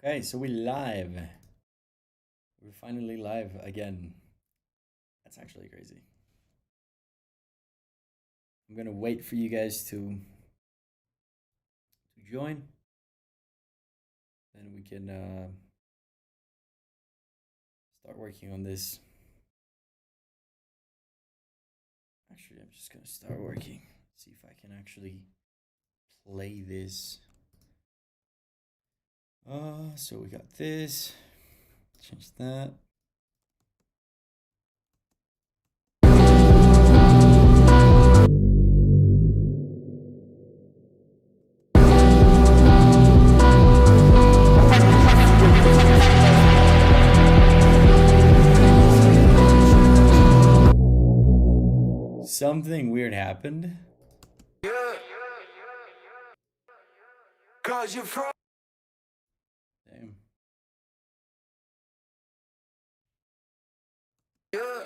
Okay, so we're live. We're finally live again. That's actually crazy. I'm gonna wait for you guys to join. Then we can start working on this. Actually, I'm just gonna start working. See if I can actually play this. So we got this. Change that. Something weird happened. Yeah. Cause you're from. Damn. Yeah.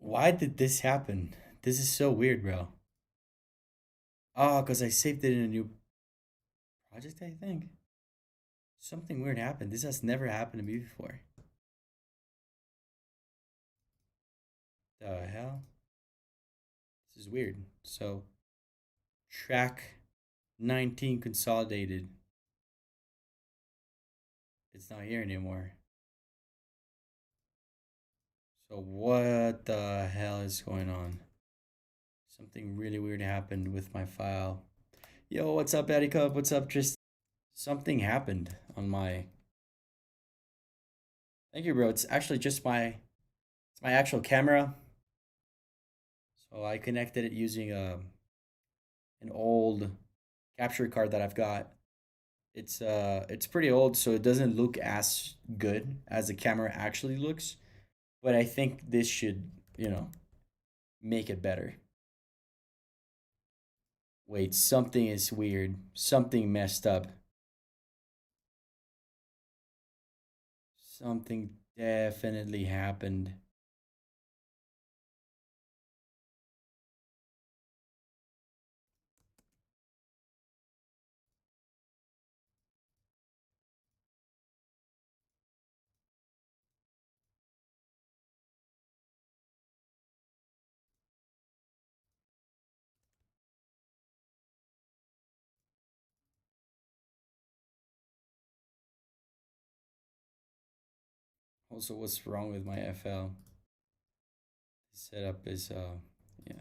Why did this happen? This is so weird, bro. Oh, because I saved it in a new project, I think. Something weird happened. This has never happened to me before. The hell? This is weird. So, track 19 consolidated. It's not here anymore. So, what the hell is going on? Something really weird happened with my file. Yo, what's up, Eddie Cup? What's up, Tristan? Something happened on my. Thank you, bro. It's actually just it's my actual camera. So I connected it using an old capture card that I've got. It's pretty old, so it doesn't look as good as the camera actually looks. But I think this should, make it better. Wait, something is weird. Something messed up. Something definitely happened. Also, what's wrong with my FL? The setup is yeah.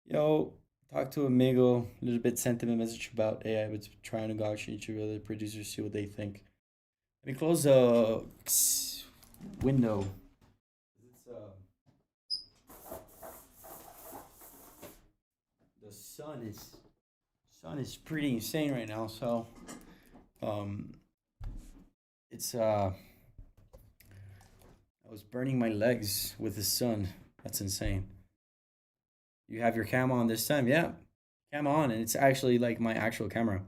Yo, talk to Amigo. A little bit sent him a message about AI, but trying to gauge each of the other producers, see what they think. Let me close the window. It's the sun is pretty insane right now. So, um, it's I was burning my legs with the sun. That's insane. You have your cam on this time, yeah, cam on, and it's actually like my actual camera.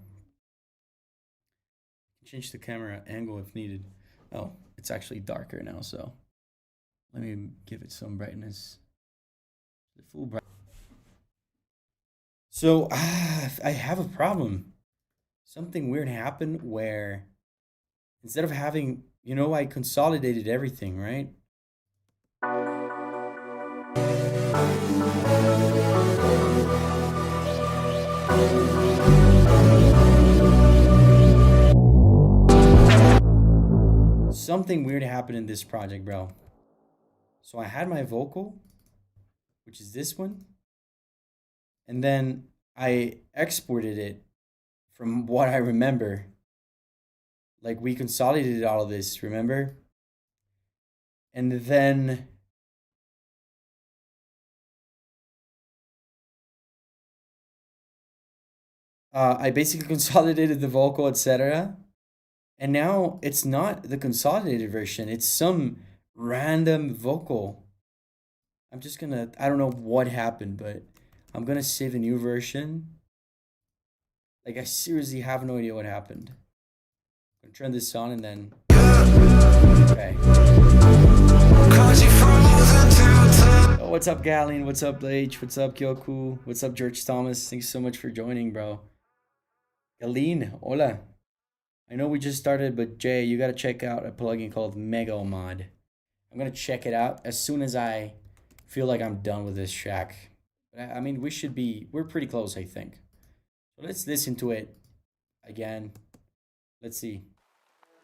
Change the camera angle if needed. Oh, it's actually darker now, so let me give it some brightness. The full bright. So I have a problem. Something weird happened where instead of having, I consolidated everything, right? Something weird happened in this project, bro. So I had my vocal, which is this one, and then I exported it from what I remember. Like we consolidated all of this, remember? And then I basically consolidated the vocal, etc. And now it's not the consolidated version, it's some random vocal. I'm just gonna, I don't know what happened, but I'm gonna save the new version. Like, I seriously have no idea what happened. I'm gonna turn this on and then. Okay. Oh, what's up, Galen? What's up, H? What's up, Kyoku? What's up, George Thomas? Thanks so much for joining, bro. Galen, hola. I know we just started, but Jay, you gotta check out a plugin called Mega Mod. I'm gonna check it out as soon as I feel like I'm done with this track. But I mean, we're pretty close, I think. So let's listen to it again. Let's see.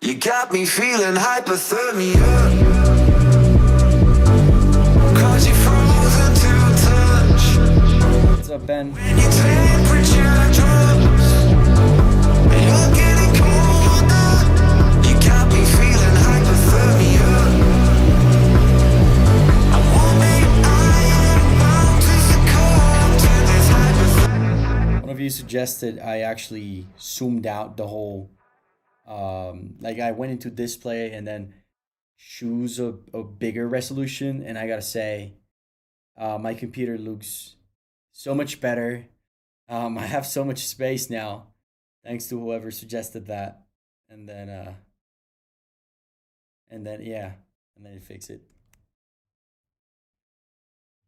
You got me feeling hypothermia. Cause you're frozen to touch. What's up, Ben? When your temperature drops, you're getting colder. You got me feeling hypothermia. I won't be bound to succumb to this hypothermia. One of you suggested I actually zoomed out the whole like I went into display and then choose a bigger resolution, and I gotta say my computer looks so much better. I have so much space now thanks to whoever suggested that, and then yeah, and then it fix it.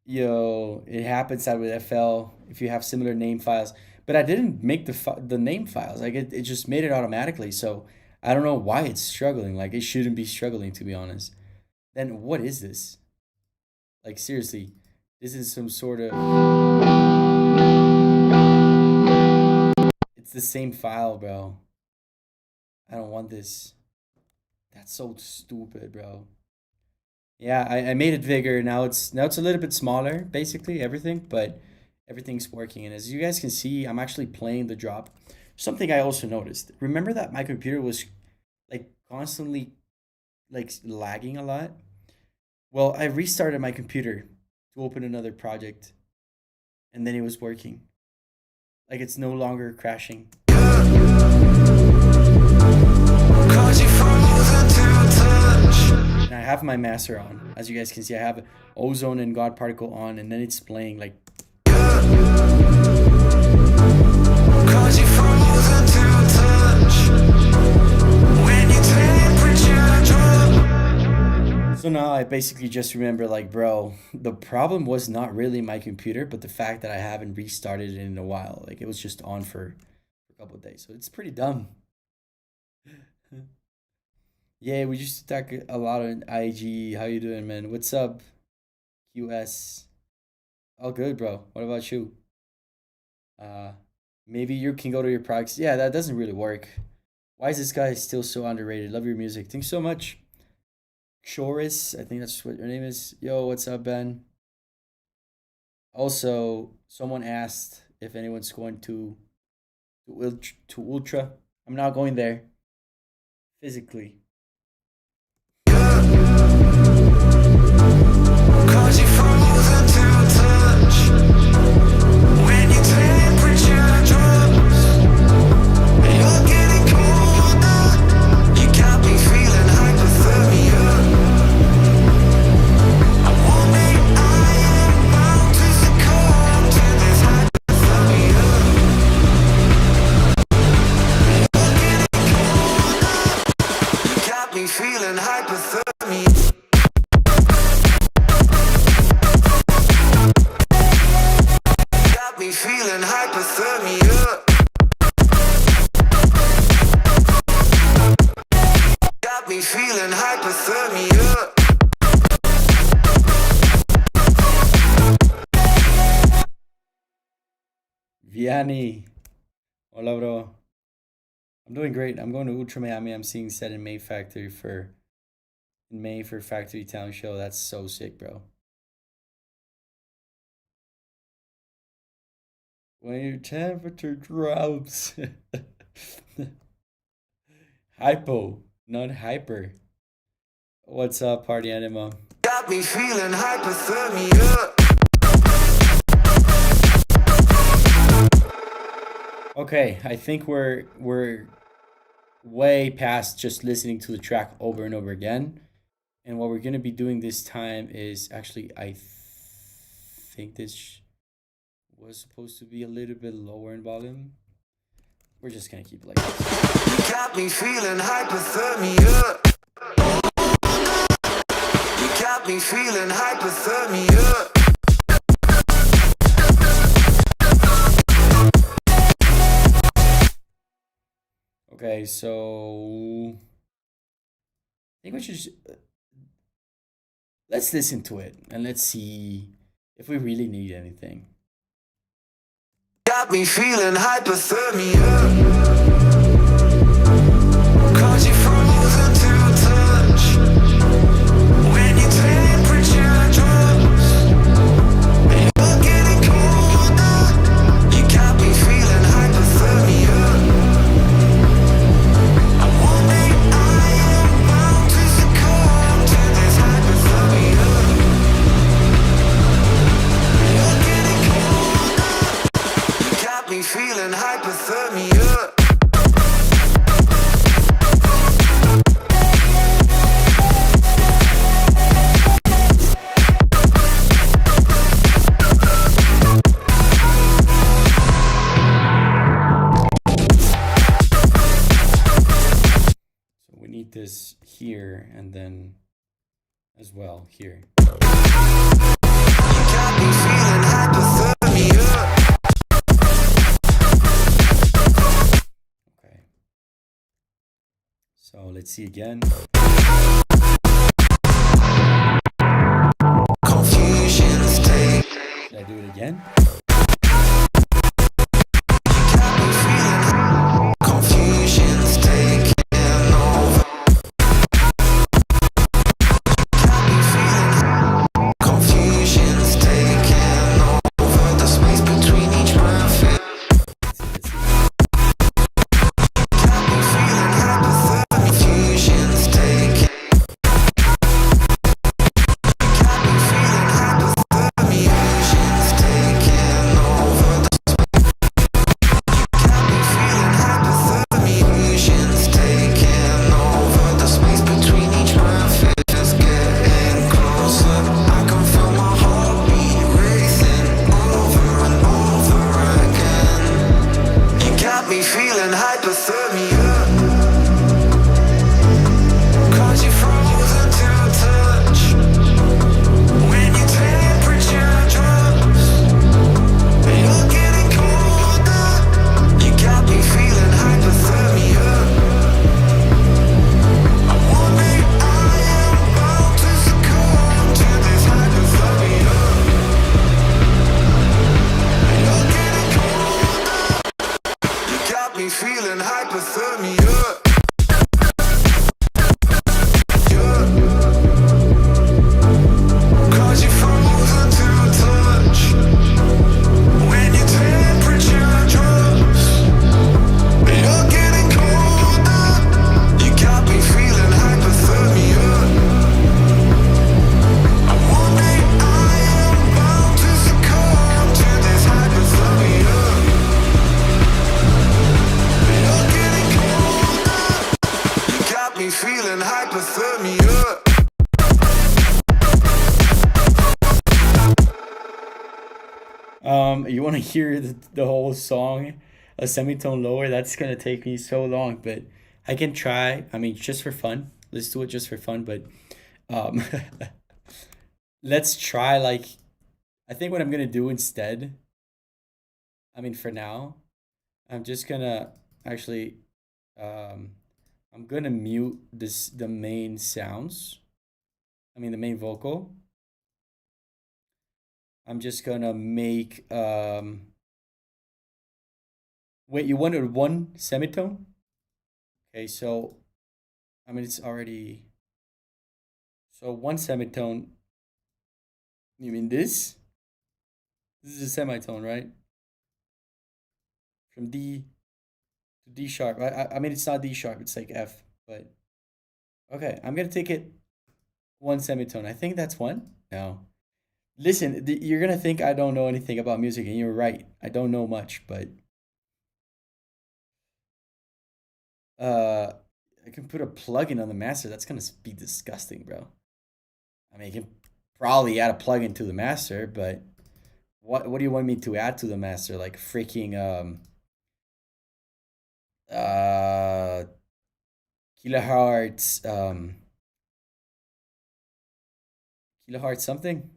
Yo, it happens that with FL if you have similar name files. But I didn't make the name files. Like it just made it automatically. So I don't know why it's struggling. Like it shouldn't be struggling, to be honest. Then what is this? Like seriously, this is some sort of. It's the same file, bro. I don't want this. That's so stupid, bro. Yeah, I made it bigger. Now it's a little bit smaller, basically everything, but everything's working. And as you guys can see, I'm actually playing the drop. Something I also noticed. Remember that my computer was like constantly like lagging a lot? Well, I restarted my computer to open another project and then it was working. Like it's no longer crashing. And I have my master on. As you guys can see, I have Ozone and God Particle on, and then it's playing like. So now I basically just remember, like, bro, the problem was not really my computer, but the fact that I haven't restarted it in a while. Like, it was just on for a couple of days. So it's pretty dumb. Yeah, we used to talk a lot on IG. How you doing, man? What's up, QS? All good, bro. What about you? Uh, Maybe you can go to your products. Yeah, that doesn't really work. Why is this guy still so underrated? Love your music. Thanks so much. Choris, I think that's what your name is. Yo, what's up, Ben? Also, someone asked if anyone's going to Ultra. I'm not going there physically. Feeling hypothermia. Got me feeling hypothermia. Got me feeling hypothermia. Vianney. Hola, bro. I'm doing great. I'm going to Ultra Miami. I'm seeing set in May for Factory Town show. That's so sick, bro. When your temperature drops. Hypo, not hyper. What's up, party anima? Got me feeling hypothermia. Okay, I think we're way past just listening to the track over and over again. And what we're gonna be doing this time is actually, think this was supposed to be a little bit lower in volume. We're just gonna keep it like this. You got me feeling hypothermia. You got me feeling hypothermia. Okay, so I think we should let's listen to it and let's see if we really need anything. Got me feeling hypothermia. Cause you're frozen to touch. When your temperature drops and you're getting colder. You got me feeling hypothermia. I wonder I am bound to succumb to this hypothermia. You're getting colder. You got me feeling hypothermia. So we need this here and then as well here. You got me feeling hypothermia. Okay. So let's see again. Confusion's take. Should I do it again? Got me feeling confusion's taking over. Got me feeling confusion's taking over. The space between each breath. Let's see. Got me feeling hypothermia. Confusion's taking. Got me feeling hypothermia. Confusion's taking over. Got me feeling hypothermia. Confusion's taking over. The space between each breath is getting closer. I can feel my heartbeat racing over and over again. You got me feeling hypothermia. Cause you're frozen to touch. When your temperature drops and you're getting colder. You got me feeling hypothermia. I wonder I am bound to succumb to this hypothermia. You're getting colder. You got me feeling hypothermia. Cause you're frozen to touch. When your temperature drops and you're getting colder. You got me feeling hypothermia. I wonder I am bound to succumb to this hypothermia. You're getting colder. You got me feeling hypothermia. You want to hear the whole song a semitone lower? That's gonna take me so long, but I can try. I mean, just for fun. Let's do it just for fun. But um, let's try. Like, I think what I'm gonna do instead. I mean, for now, I'm just gonna actually. Um, I'm gonna mute the main sounds. I mean, the main vocal. I'm just gonna make wait, you wanted one semitone? Okay, so I mean it's already so one semitone. You mean this? This is a semitone, right? From D to D sharp. I mean it's not D sharp, it's like F, but okay, I'm gonna take it one semitone. I think that's one. No. Listen, you're gonna think I don't know anything about music, and you're right. I don't know much, but uh, I can put a plugin on the master. That's gonna be disgusting, bro. I mean, you can probably add a plugin to the master, but what do you want me to add to the master? Like freaking kilohertz kilohertz something?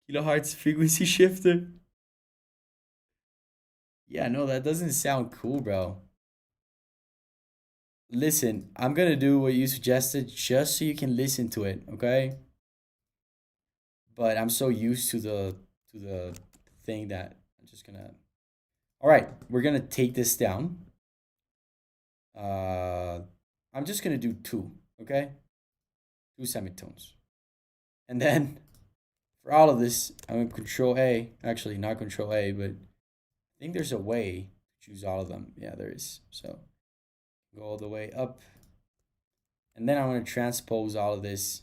Kilohertz frequency shifter? Yeah, no, that doesn't sound cool, bro. Listen, I'm gonna do what you suggested just so you can listen to it, okay? But I'm so used to the thing that I'm just gonna. All right, we're gonna take this down. Uh, I'm just gonna do two, okay? Two semitones, and then for all of this, I'm gonna Control A. Actually, not Control A, but I think there's a way to choose all of them. Yeah, there is. So go all the way up, and then I'm gonna transpose all of this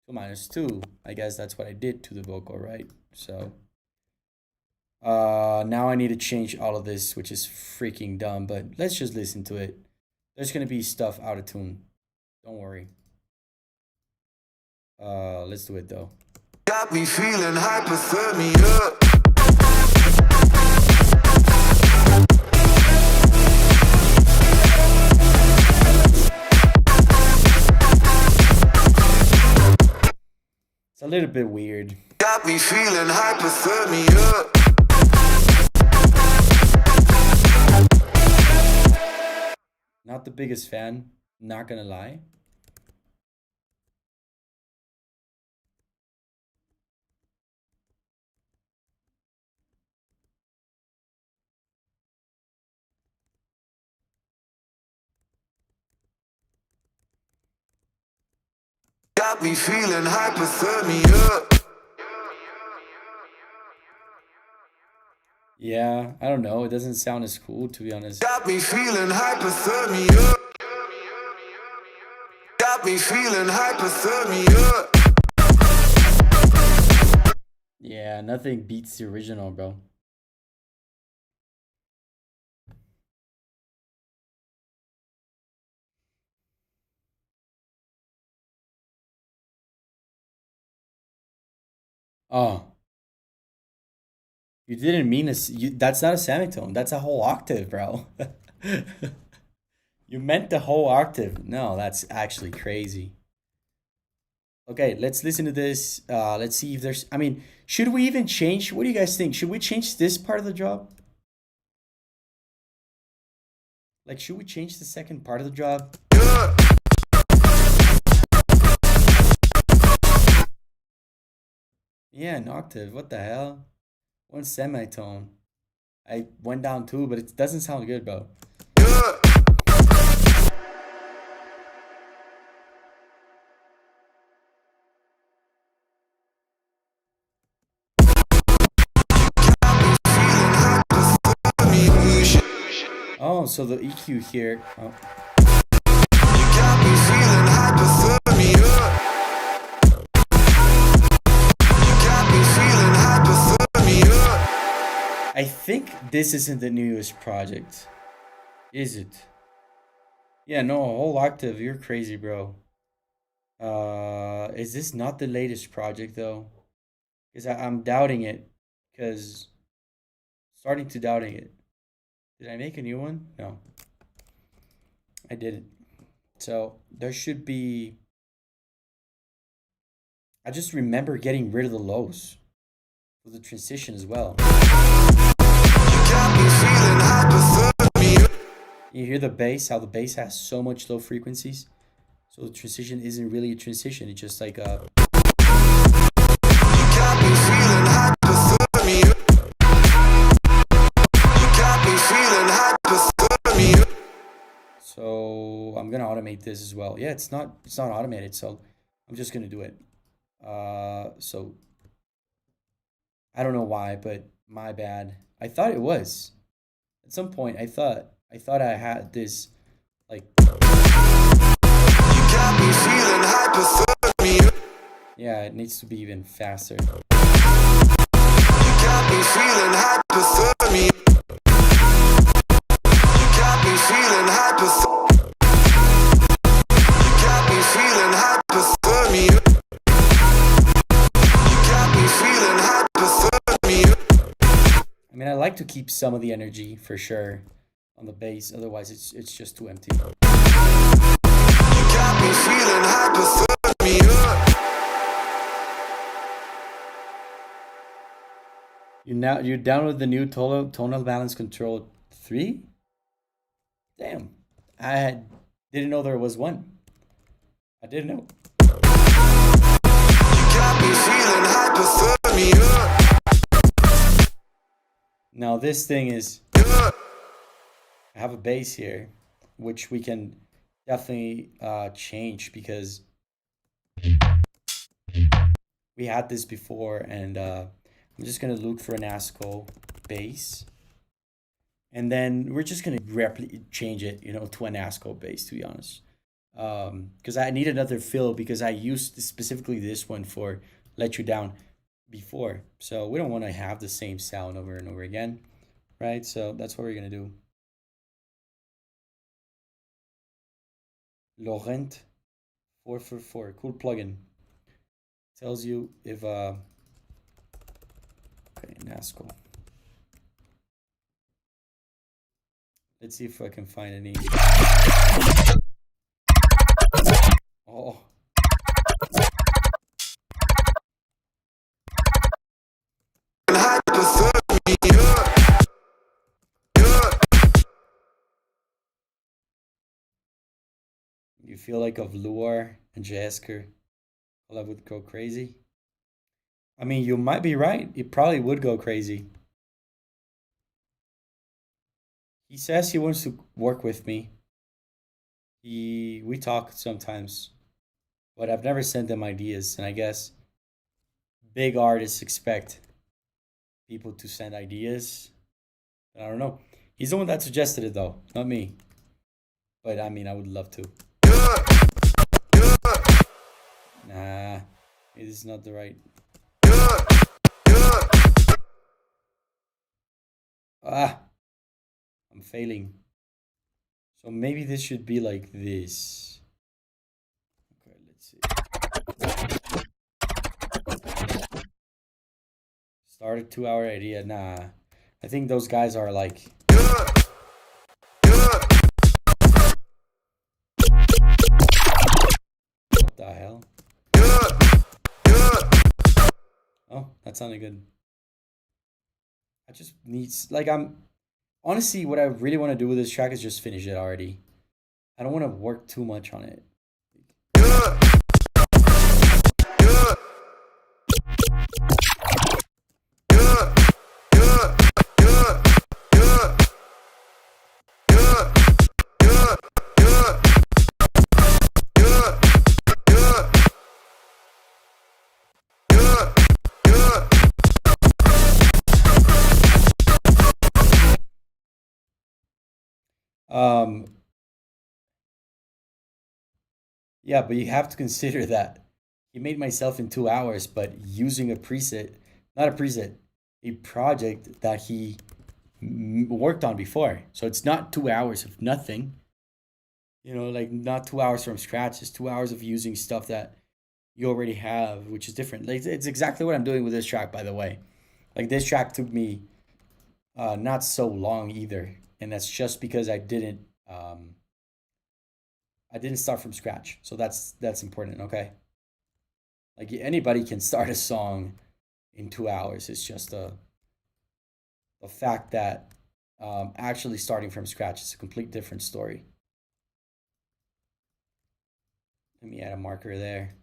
to -2. I guess that's what I did to the vocal, right? So now I need to change all of this, which is freaking dumb, but let's just listen to it. There's gonna be stuff out of tune. Don't worry. Let's do it though. Got me feeling hypothermia. It's a little bit weird. Got me feeling hypothermia. Not the biggest fan, not gonna lie. Got me feeling hypothermia. Yeah, I don't know. It doesn't sound as cool, to be honest. Got me feeling hypothermia. Got me feeling hypothermia. Yeah, nothing beats the original, bro. Oh, you didn't mean that's not a semitone. That's a whole octave, bro. You meant the whole octave. No, that's actually crazy. Okay, let's listen to this. Let's see if there's. I mean, should we even change? What do you guys think? Should we change this part of the job? Like, should we change the second part of the job? Yeah, an octave. What the hell? One semitone. I went down two, but it doesn't sound good, bro. Oh, so the EQ here. Oh. Got me feeling hypothermia. Got me feeling hypothermia. I think this isn't the newest project. Is it? Yeah, no, a whole octave. You're crazy, bro. Is this not the latest project though? Because I'm doubting it. Because starting to doubting it. Did I make a new one? No, I didn't. So there should be. I just remember getting rid of the lows for the transition as well. Got me feeling hypothermia. You hear the bass, how the bass has so much low frequencies. So the transition isn't really a transition. It's just like a. Got me feeling hypothermia. Got me feeling hypothermia. So I'm gonna automate this as well. Yeah, it's not automated, so I'm just gonna do it. So I don't know why, but my bad. I thought it was. At some point I thought I had this like Got me feeling hypothermia. yeah, it needs to be even faster. Got me feeling hypothermia. Got me feeling hypothermia. Got me feeling hypothermia. to keep some of the energy for sure on the bass. Otherwise, it's just too empty. You got me feeling hypothermia. You download the new tonal balance control 3? Damn, didn't know there was one. I didn't know. You got me feeling hypothermia. Now this thing is, I have a bass here, which we can definitely change because we had this before, and I'm just gonna look for an ASCO bass, and then we're just gonna change it, to an ASCO bass, to be honest, because I need another fill because I used specifically this one for Let You Down before, so we don't want to have the same sound over and over again, right? So that's what we're gonna do. Laurent 444, cool plugin. Tells you if okay, NASCO. Let's see if I can find any. Oh. You feel like of Lure and Jay Eskar, that would go crazy? I mean, you might be right. It probably would go crazy. He says he wants to work with me. We talk sometimes, but I've never sent them ideas, and I guess big artists expect people to send ideas. I don't know. He's the one that suggested it though, not me. But I mean, I would love to. Nah, it is not the right. I'm failing. So maybe this should be like this. Okay, let's see. Start a 2-hour idea. Nah, I think those guys are like. What the hell? Oh, that sounded good. I just need, like, honestly, what I really want to do with this track is just finish it already. I don't want to work too much on it. Yeah, but you have to consider that he made myself in 2 hours, but using a preset, not a preset, a project that he worked on before. So it's not 2 hours of nothing, like not 2 hours from scratch. It's 2 hours of using stuff that you already have, which is different. Like it's exactly what I'm doing with this track, by the way. Like this track took me not so long either, and that's just because I didn't start from scratch. So that's important, okay? Like anybody can start a song in 2 hours. It's just the fact that actually starting from scratch is a complete different story. Let me add a marker there.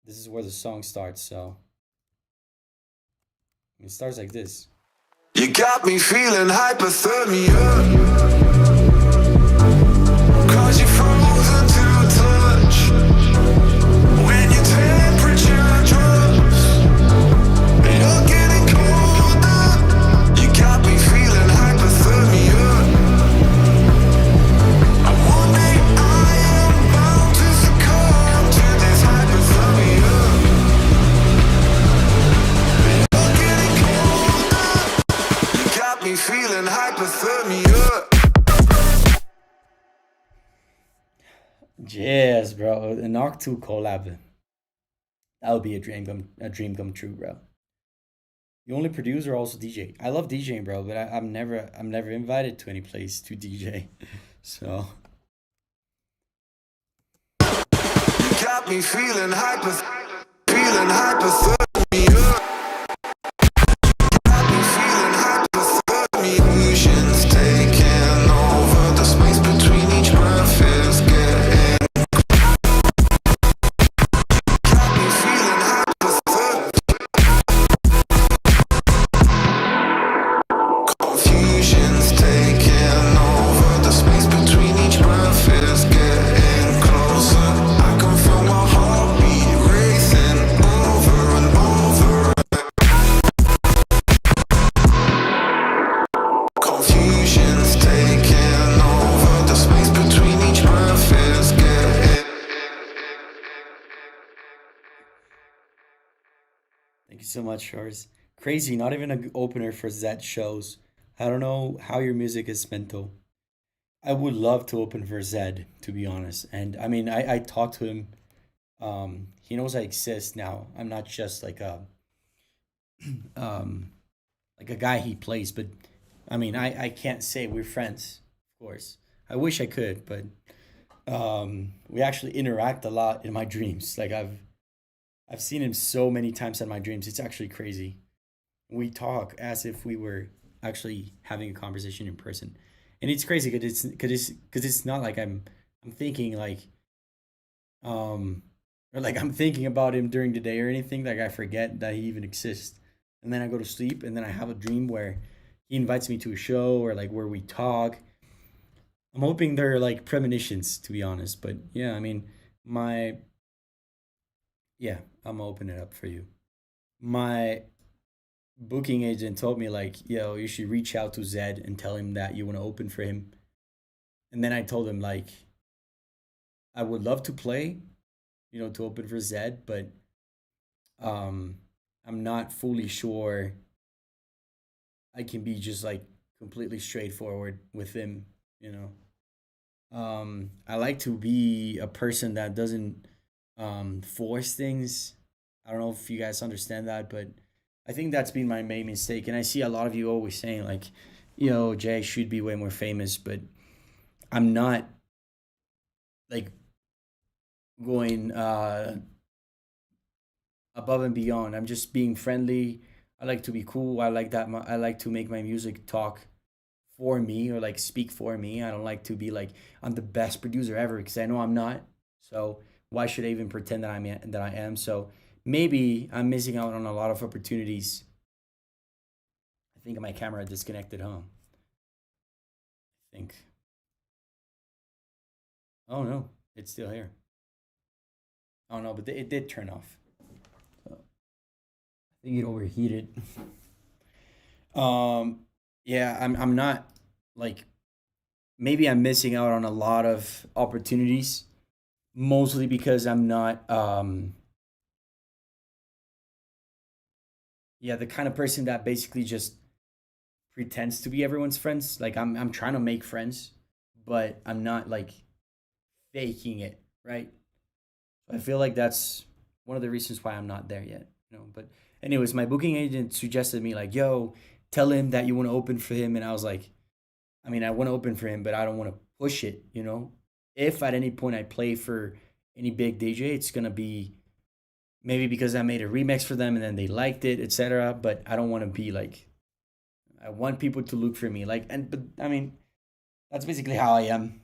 This is where the song starts, so it starts like this. You got me feeling hypothermia. Cause you're frozen to touch. When your temperature drops, you're getting colder. You got me feeling hypothermia. One day I am bound to succumb to this hypothermia. You're getting colder. You got me feeling hypothermia. Yes, bro. An Arc 2 collab. That would be a dream come true, bro. You only produce or also DJ? I love DJing, bro, but I'm never invited to any place to DJ. So Got me feeling hypothermia. Got me feeling hypothermia. Emotions taking over. The space between each breath is getting. Got me feeling hypothermia. Confusion's taking over. The space between each breath is getting closer. I can feel my heartbeat racing over and over. Confusion's taking over. The space between each breath is getting. thank you so much, Shores. Crazy, not even an opener for Zed shows. I don't know how your music is mental. I would love to open for Zed, to be honest. And I mean, I talked to him. He knows I exist now. I'm not just um, like a guy he plays, but I mean, I can't say we're friends, of course. I wish I could, but we actually interact a lot in my dreams. Like I've seen him so many times in my dreams. It's actually crazy. We talk as if we were actually having a conversation in person, and it's crazy because it's not like I'm thinking um or like I'm thinking about him during the day or anything. Like I forget that he even exists, and then I go to sleep, and then I have a dream where he invites me to a show or like where we talk. I'm hoping they're like premonitions, to be honest. But yeah, I mean, my yeah, I'm gonna open it up for you. My booking agent told me like, yo, you should reach out to Zed and tell him that you want to open for him. And then I told him like, I would love to play, to open for Zed, but um, I'm not fully sure I can be just like completely straightforward with him. You I like to be a person that doesn't force things. I don't know if you guys understand that, but I think that's been my main mistake. And I see a lot of you always saying like, Jay should be way more famous, but I'm not like going above and beyond. I'm just being friendly. I like to be cool. I like that. I like to make my music talk for me or like speak for me. I don't like to be like I'm the best producer ever because I know I'm not. So why should I even pretend that I am? So maybe I'm missing out on a lot of opportunities. I think my camera disconnected, huh? I think. Oh no, it's still here. Oh no, but it did turn off. So I think it overheated. um, yeah, I'm not like maybe I'm missing out on a lot of opportunities, mostly because I'm not yeah, the kind of person that basically just pretends to be everyone's friends. Like I'm trying to make friends, but I'm not like faking it, right? I feel like that's one of the reasons why I'm not there yet. But anyways, my booking agent suggested me like, "Yo, tell him that you want to open for him," and I was like, I mean, I want to open for him, but I don't want to push it. If at any point I play for any big DJ, it's gonna be maybe because I made a remix for them and then they liked it, etc. But I don't want to be like I want people to look for me, like, but I mean, that's basically how I am.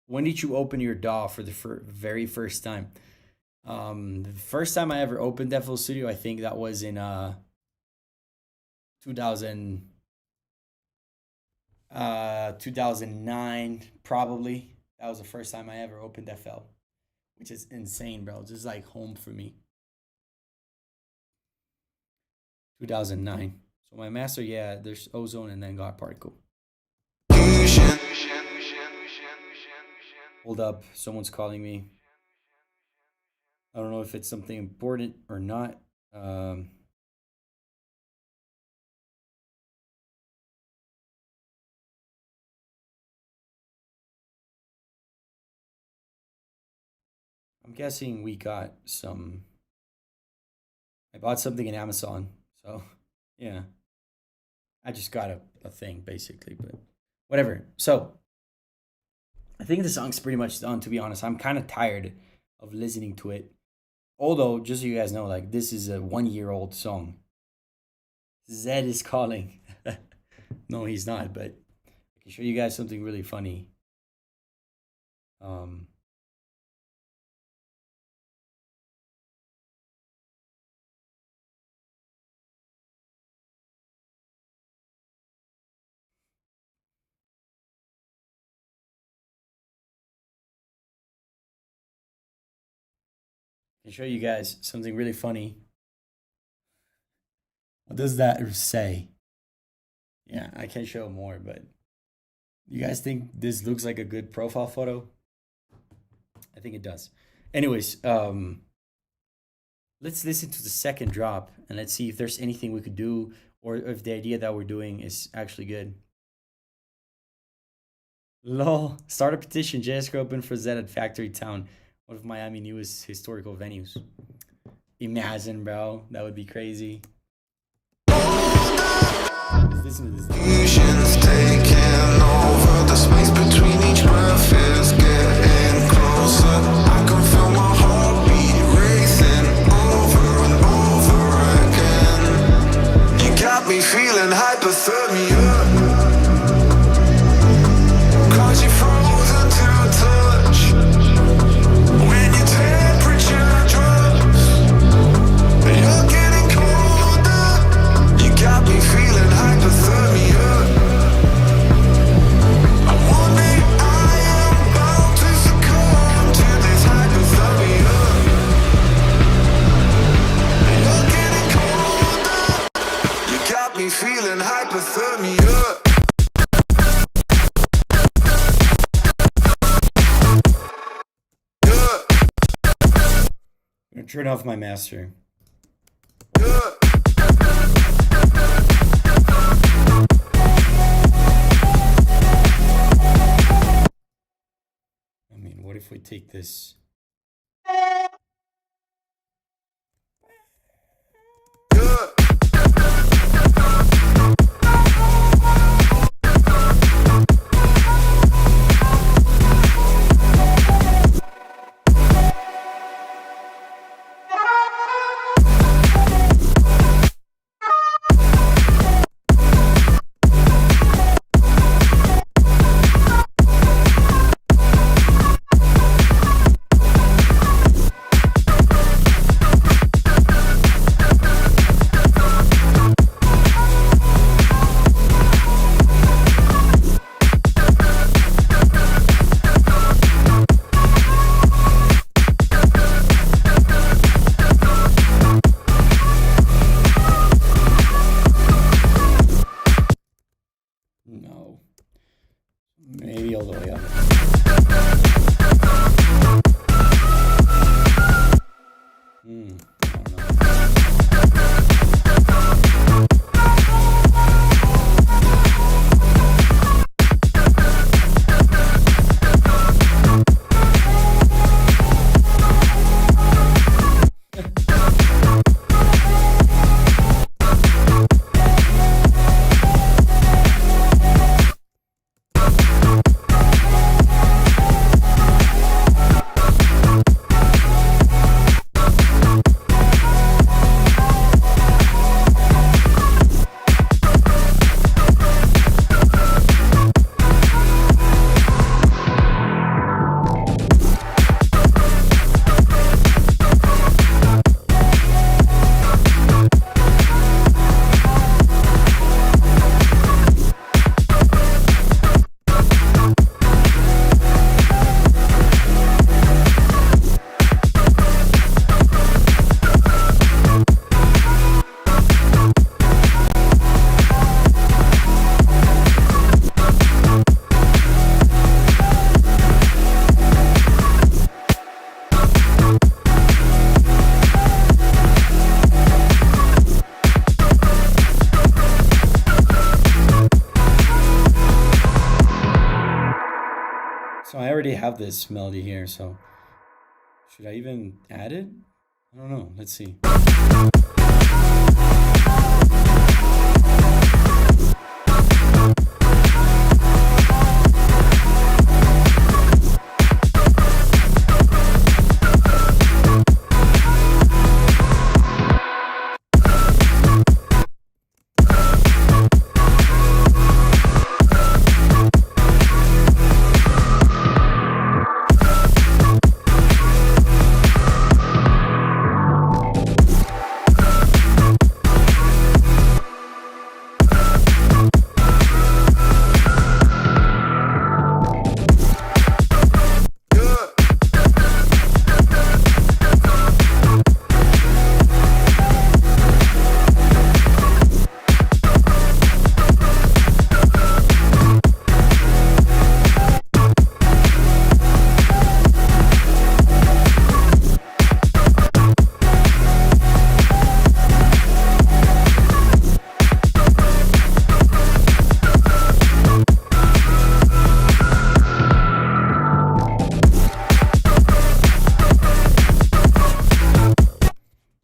When did you open your DAW for the very first time? The first time I ever opened FL Studio, I think that was in 2000 2009 probably. That was the first time I ever opened FL, which is insane, bro. Just like home for me. 2009. So my master, yeah, there's ozone and then God particle. Hold up, someone's calling me. I don't know if it's something important or not. Um, guessing we got some. I bought something in Amazon, so yeah, I just got a thing basically, but whatever. So I think the song's pretty much done. To be honest, I'm kind of tired of listening to it. Although, just so you guys know, like this is a 1 year old song. Zed is calling. No, he's not, but I can show you guys something really funny. Um, I can show you guys something really funny. What does that say? Yeah, I can show more, but you guys think this looks like a good profile photo? I think it does. Anyways, let's listen to the second drop and let's see if there's anything we could do or if the idea that we're doing is actually good. Lol. Start a petition. Jay Eskar open for Zed at Factory Town, one of Miami's newest historical venues. Imagine, bro. That would be crazy. Let's listen to this. Illusions taking over. The space between each breath is getting closer. I can feel my heartbeat racing over and over again. You got me feeling hypothermia. Cause you're frozen to touch. When your temperature drops, you're getting colder. You got me feeling hypothermia. One day I am bound to succumb to this hypothermia. You're getting colder. You got me feeling hypothermia. I'm gonna turn off my master. I mean, what if we take this? No. Maybe all the way up. I don't know. So I already have this melody here, so Should I even add it? I don't know. Let's see.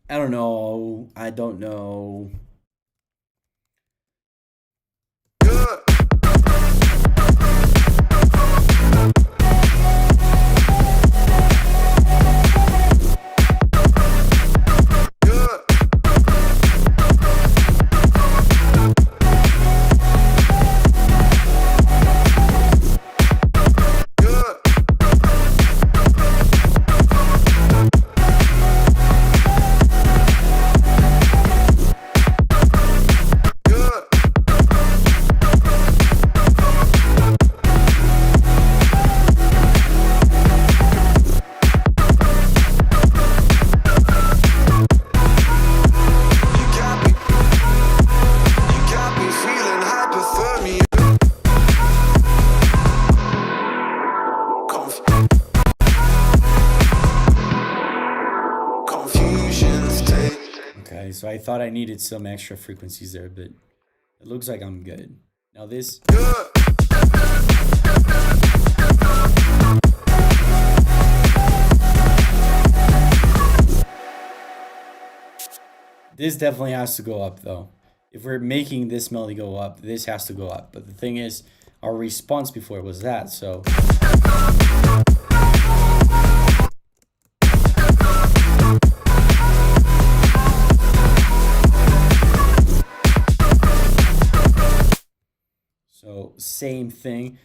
I don't know. I don't know. Okay, so I thought I needed some extra frequencies there, but it looks like I'm good. Now this... This definitely has to go up, though. If we're making this melody go up, this has to go up. But the thing is, our response before was that, so... So, same thing.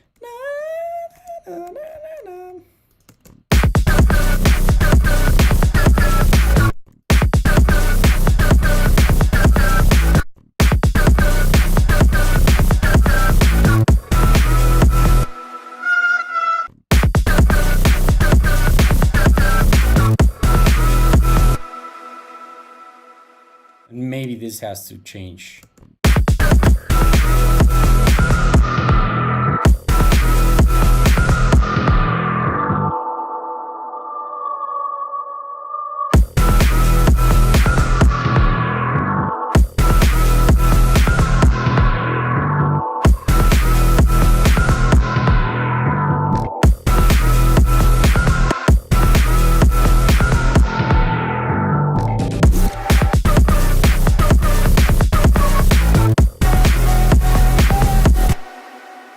Maybe this has to change.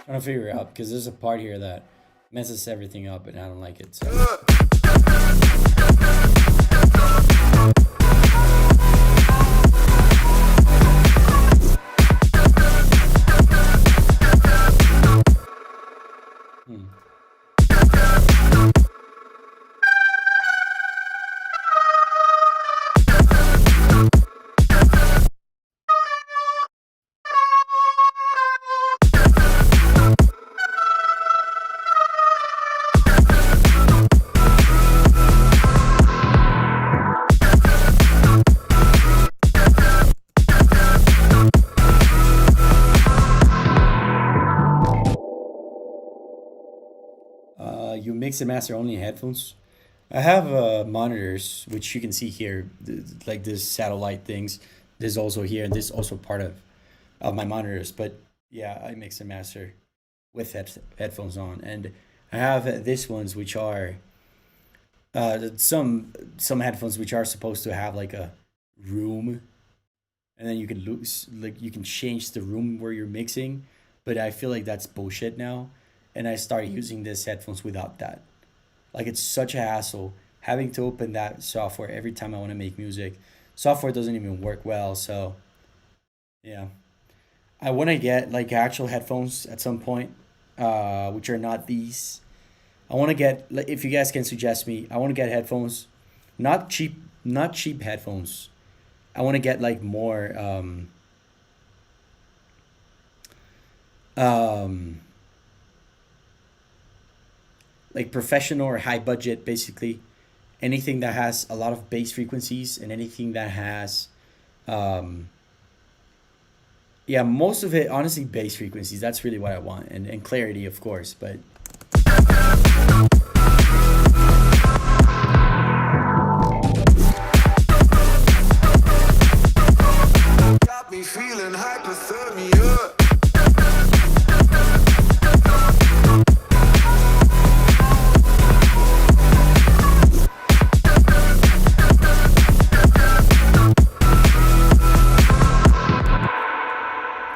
Trying to figure it out because there's a part here that messes everything up and I don't like it. So. You mix and master only in headphones. I have monitors, which you can see here, like this satellite things. This also here, and this is also part of my monitors. But yeah, I mix and master with headphones on, and I have these ones which are Some headphones which are supposed to have like a room, and then you can lose like you can change the room where you're mixing, but I feel like that's bullshit now, and I started using this headphones without that. Like it's such a hassle having to open that software every time I want to make music. Software doesn't even work well, so yeah. I want to get like actual headphones at some point, which are not these. I want to get like, if you guys can suggest me, I want to get headphones, not cheap, not cheap headphones. I want to get like more um, like professional or high budget, basically anything that has a lot of bass frequencies and anything that has um, yeah, most of it honestly bass frequencies. That's really what I want, and clarity of course, but Got me feeling hypothermia.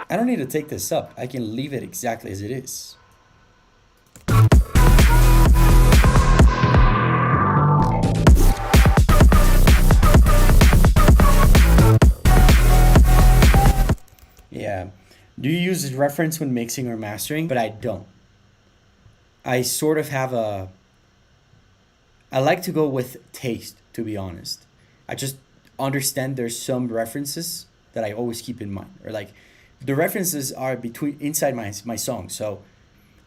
I don't need to take this up. I can leave it exactly as it is. Yeah. Do you use this reference when mixing or mastering? But I don't. I sort of have a. I like to go with taste, to be honest. I just understand there's some references that I always keep in mind. Or like the references are between inside my song. So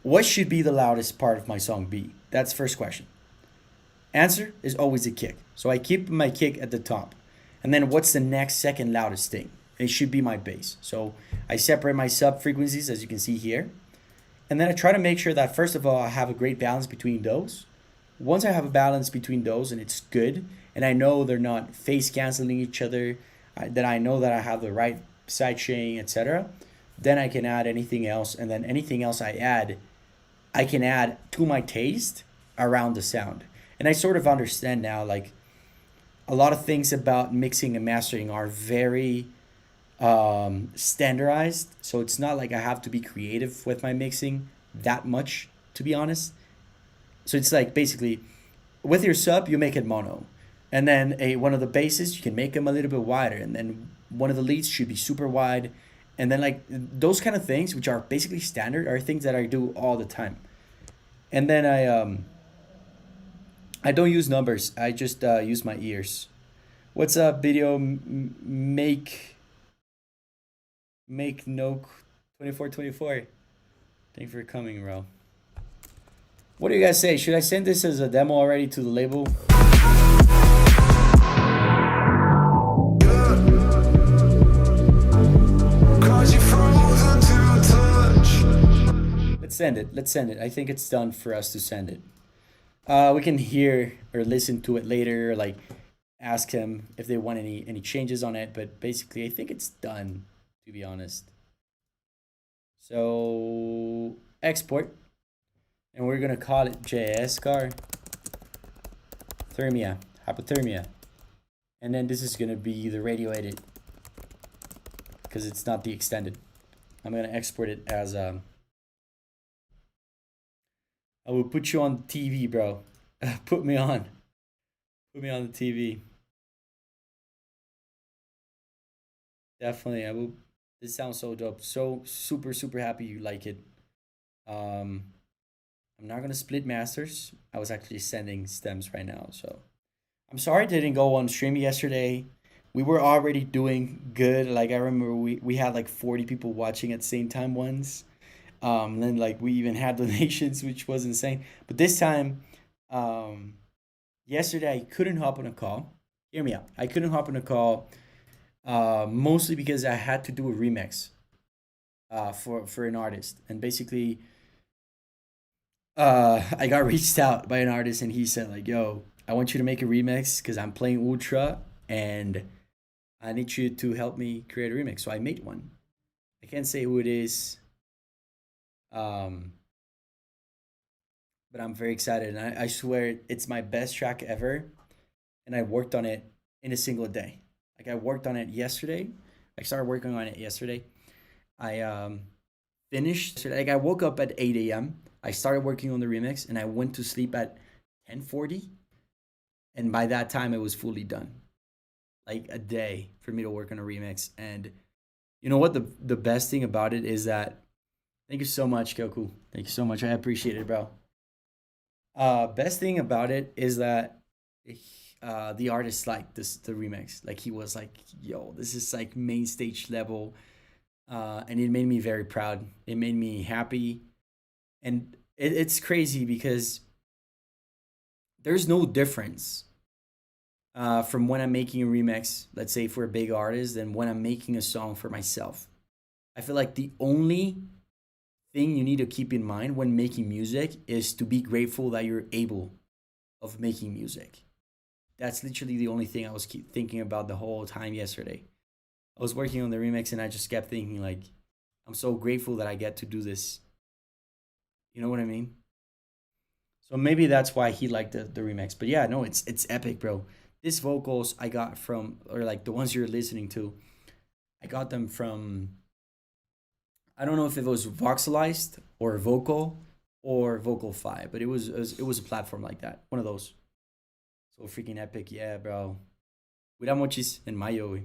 what should be the loudest part of my song be? That's first question. Answer is always a kick. So I keep my kick at the top. And then what's the next second loudest thing? It should be my bass. So I separate my sub frequencies as you can see here. And then I try to make sure that first of all I have a great balance between those. Once I have a balance between those and it's good, and I know they're not face canceling each other, then I know that I have the right side chain, etc. Then I can add anything else, and then anything else I add, I can add to my taste around the sound. And I sort of understand now, like a lot of things about mixing and mastering are very standardized. So it's not like I have to be creative with my mixing that much, to be honest. So it's like basically with your sub, you make it mono. And then one of the basses, you can make them a little bit wider. And then one of the leads should be super wide. And then like those kind of things, which are basically standard, are things that I do all the time. And then I don't use numbers. I just use my ears. What's up, video? Make no 2424. Thank you for coming, bro. What do you guys say? Should I send this as a demo already to the label? Let's send it. Let's send it. I think it's done for us to send it. We can hear or listen to it later, like ask him if they want any changes on it. But basically, I think it's done, to be honest. So export, and we're gonna call it Jay Eskar thermia, hypothermia, and then this is gonna be the radio edit because it's not the extended. I'm gonna export it as I will put you on TV, bro. Put me on. Put me on the TV. Definitely, I will. This sounds so dope. So super super happy you like it. Um, I'm not gonna split masters. I was actually sending stems right now, so I'm sorry I didn't go on stream yesterday. We were already doing good. Like I remember we had like 40 people watching at the same time once. Then like we even had donations, which was insane. But this time, um, yesterday I couldn't hop on a call. Hear me out. I couldn't hop on a call, mostly because I had to do a remix for an artist, and basically, I got reached out by an artist, and he said like, "Yo, I want you to make a remix because I'm playing Ultra, and I need you to help me create a remix." So I made one. I can't say who it is. Um, but I'm very excited. And I swear it's my best track ever. And I worked on it in a single day. Like I worked on it yesterday. I started working on it yesterday. I finished like I woke up at 8 a.m. I started working on the remix and I went to sleep at 10:40, and by that time it was fully done. Like a day for me to work on a remix. And you know what the best thing about it is that thank you so much, Goku. Thank you so much. I appreciate it, bro. Best thing about it is that the artist liked this the remix. Like he was like, "Yo, this is like main stage level," and it made me very proud. It made me happy, and it's crazy because there's no difference from when I'm making a remix, let's say for a big artist, than when I'm making a song for myself. I feel like the only thing you need to keep in mind when making music is to be grateful that you're able of making music. That's literally the only thing I was keep thinking about the whole time yesterday. I was working on the remix and I just kept thinking like, I'm so grateful that I get to do this. You know what I mean? So maybe that's why he liked the remix. But yeah, no, it's epic, bro. These vocals I got from, or like the ones you're listening to, I got them from, I don't know if it was voxelized or vocal or vocal 5, but it was a platform like that, one of those. So freaking epic, yeah, bro. Wiramochis and Mayo.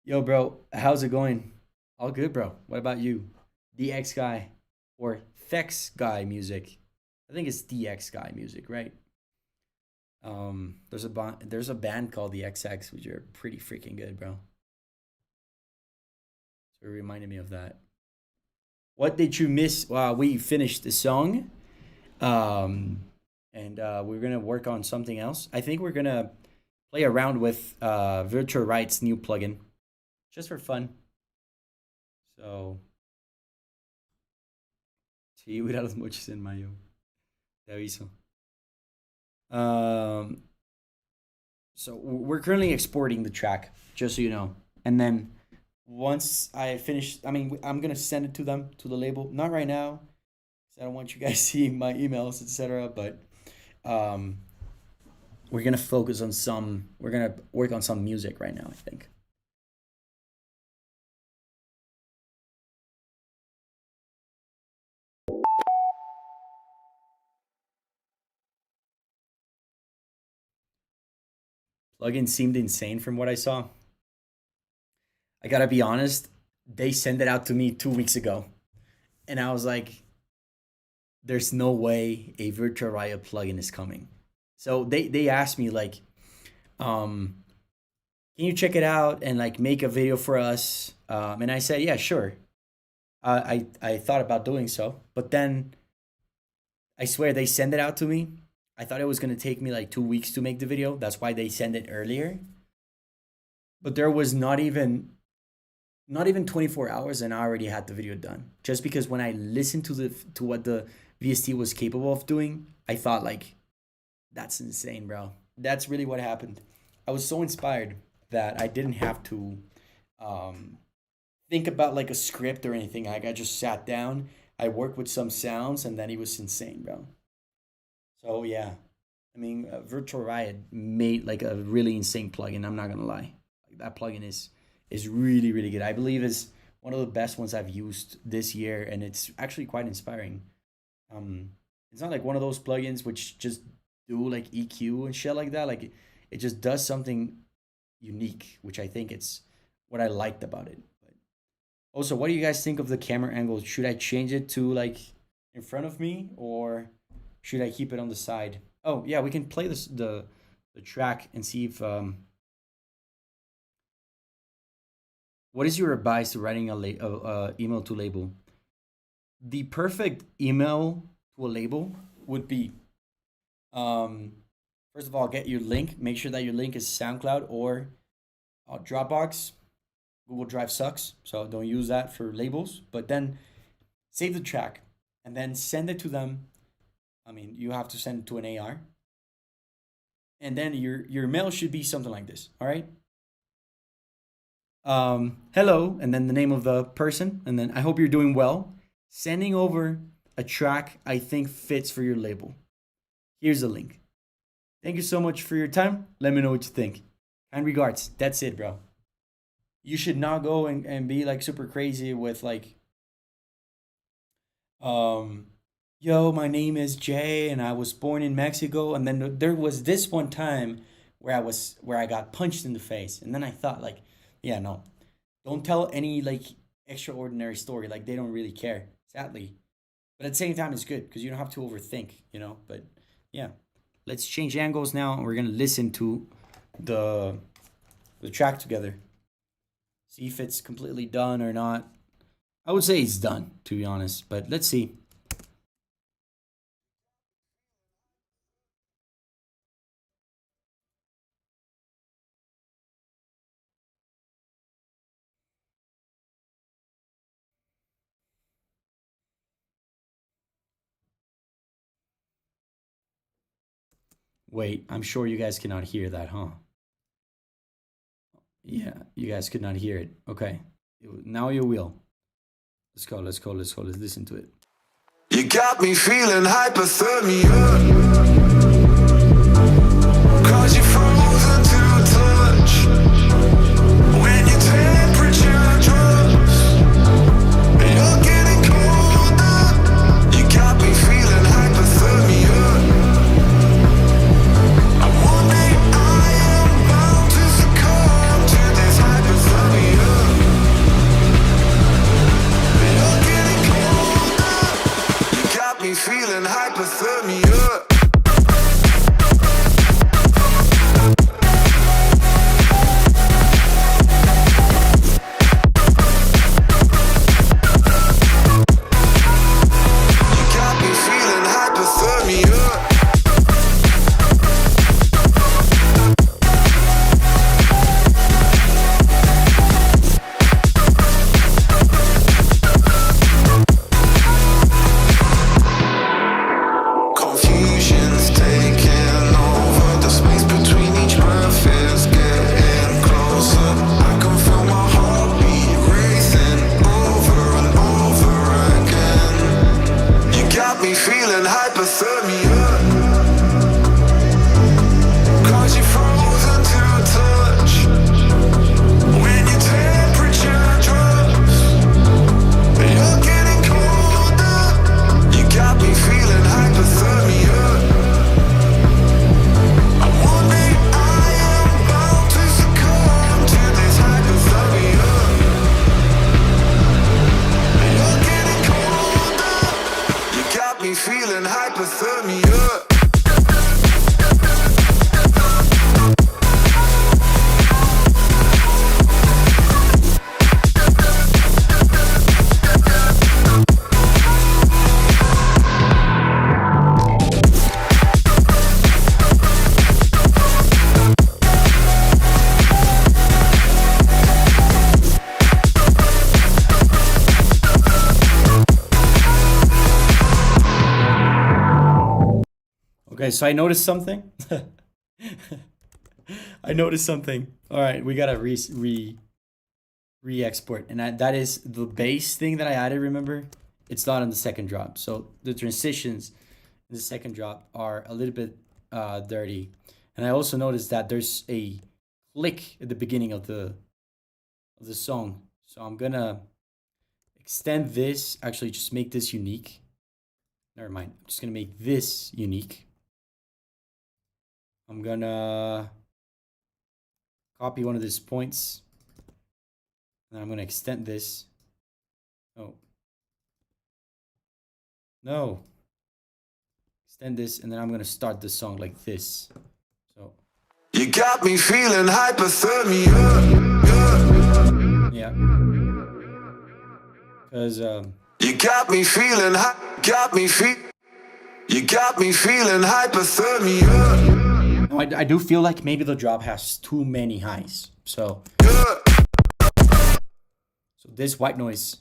Yo, bro, how's it going? All good, bro. What about you? DX guy or Thex guy music? I think it's DX guy music, right? There's a band called the XX, which are pretty freaking good, bro. So it reminded me of that. What did you miss? We finished the song, um, and we're gonna work on something else. I think we're gonna play around with Virtual Right's new plugin, just for fun. So, sí, hubiera los mochis en mayo. Te aviso. Um, so we're currently exporting the track, just so you know. And then once I finish, I mean, I'm gonna send it to them to the label. Not right now, 'cause I don't want you guys seeing my emails, etc. But um, we're gonna focus on some. We're gonna work on some music right now, I think. Plugin seemed insane from what I saw. I gotta be honest. They sent it out to me 2 weeks ago, and I was like, "There's no way a Virtual Riot plugin is coming." So they asked me like, um, "Can you check it out and like make a video for us?" And I said, "Yeah, sure." I thought about doing so, but then I swear they send it out to me. I thought it was gonna take me like 2 weeks to make the video. That's why they send it earlier. But there was not even 24 hours and I already had the video done. Just because when I listened to what the VST was capable of doing, I thought like that's insane, bro. That's really what happened. I was so inspired that I didn't have to um, think about like a script or anything. Like I just sat down, I worked with some sounds, and then it was insane, bro. So yeah, I mean, Virtual Riot made like a really insane plugin. I'm not gonna lie, like, that plugin is really really good. I believe is one of the best ones I've used this year, and it's actually quite inspiring. Um, it's not like one of those plugins which just do like EQ and shit like that. Like it just does something unique, which I think it's what I liked about it. But also, what do you guys think of the camera angle? Should I change it to like in front of me or should I keep it on the side? Oh yeah, we can play this the track and see if what is your advice to writing a email to label? The perfect email to a label would be um, first of all, get your link. Make sure that your link is SoundCloud or Dropbox. Google Drive sucks, so don't use that for labels. But then save the track and then send it to them. I mean, you have to send it to an AR, and then your mail should be something like this. All right. Hello, and then the name of the person, and then I hope you're doing well. Sending over a track I think fits for your label. Here's a link. Thank you so much for your time. Let me know what you think. And regards. That's it, bro. You should not go and be like super crazy with like, um, yo, my name is Jay and I was born in Mexico. And then there was this one time where I got punched in the face. And then I thought like, yeah, no. Don't tell any like extraordinary story. Like they don't really care, sadly. But at the same time, it's good because you don't have to overthink, you know. But yeah, let's change angles now, and we're gonna listen to the the track together. See if it's completely done or not. I would say it's done, to be honest. But let's see. Wait, I'm sure you guys cannot hear that, huh? Yeah, you guys could not hear it. Okay, now you will. Let's go. Let's go. Let's go. Let's listen to it. You got me feeling hypothermia, 'cause you're frozen to touch. When your temperature drops, you're getting colder. You got me feeling hypothermia. One day I am bound to succumb to this hypothermia. You're getting colder. You got me feeling hypothermia. You got me feeling hypothermia. Confusion's taking over. The space between each breath is getting closer. I can feel my heartbeat racing over and over again. You got me feeling hypothermia, 'cause you're frozen to touch. When your temperature drops, you're getting colder. You got me feeling hypothermia. One day I am bound to succumb to this hypothermia. You're getting colder. You got me feeling hypothermia. Okay, so I noticed something. I noticed something. All right, we gotta re-export, and that is the bass thing that I added. Remember, it's not on the second drop, so the transitions in the second drop are a little bit dirty. And I also noticed that there's a click at the beginning of the song. So I'm gonna extend this. Actually, just make this unique. Never mind. I'm just gonna make this unique. I'm gonna copy one of these points. And I'm gonna extend this. Oh. No. Extend this, and then I'm gonna start the song like this. So You got me feeling hypothermia. yeah. Because You got me feeling You got me feeling hypothermia. no, I do feel like maybe the drop has too many highs. So this white noise.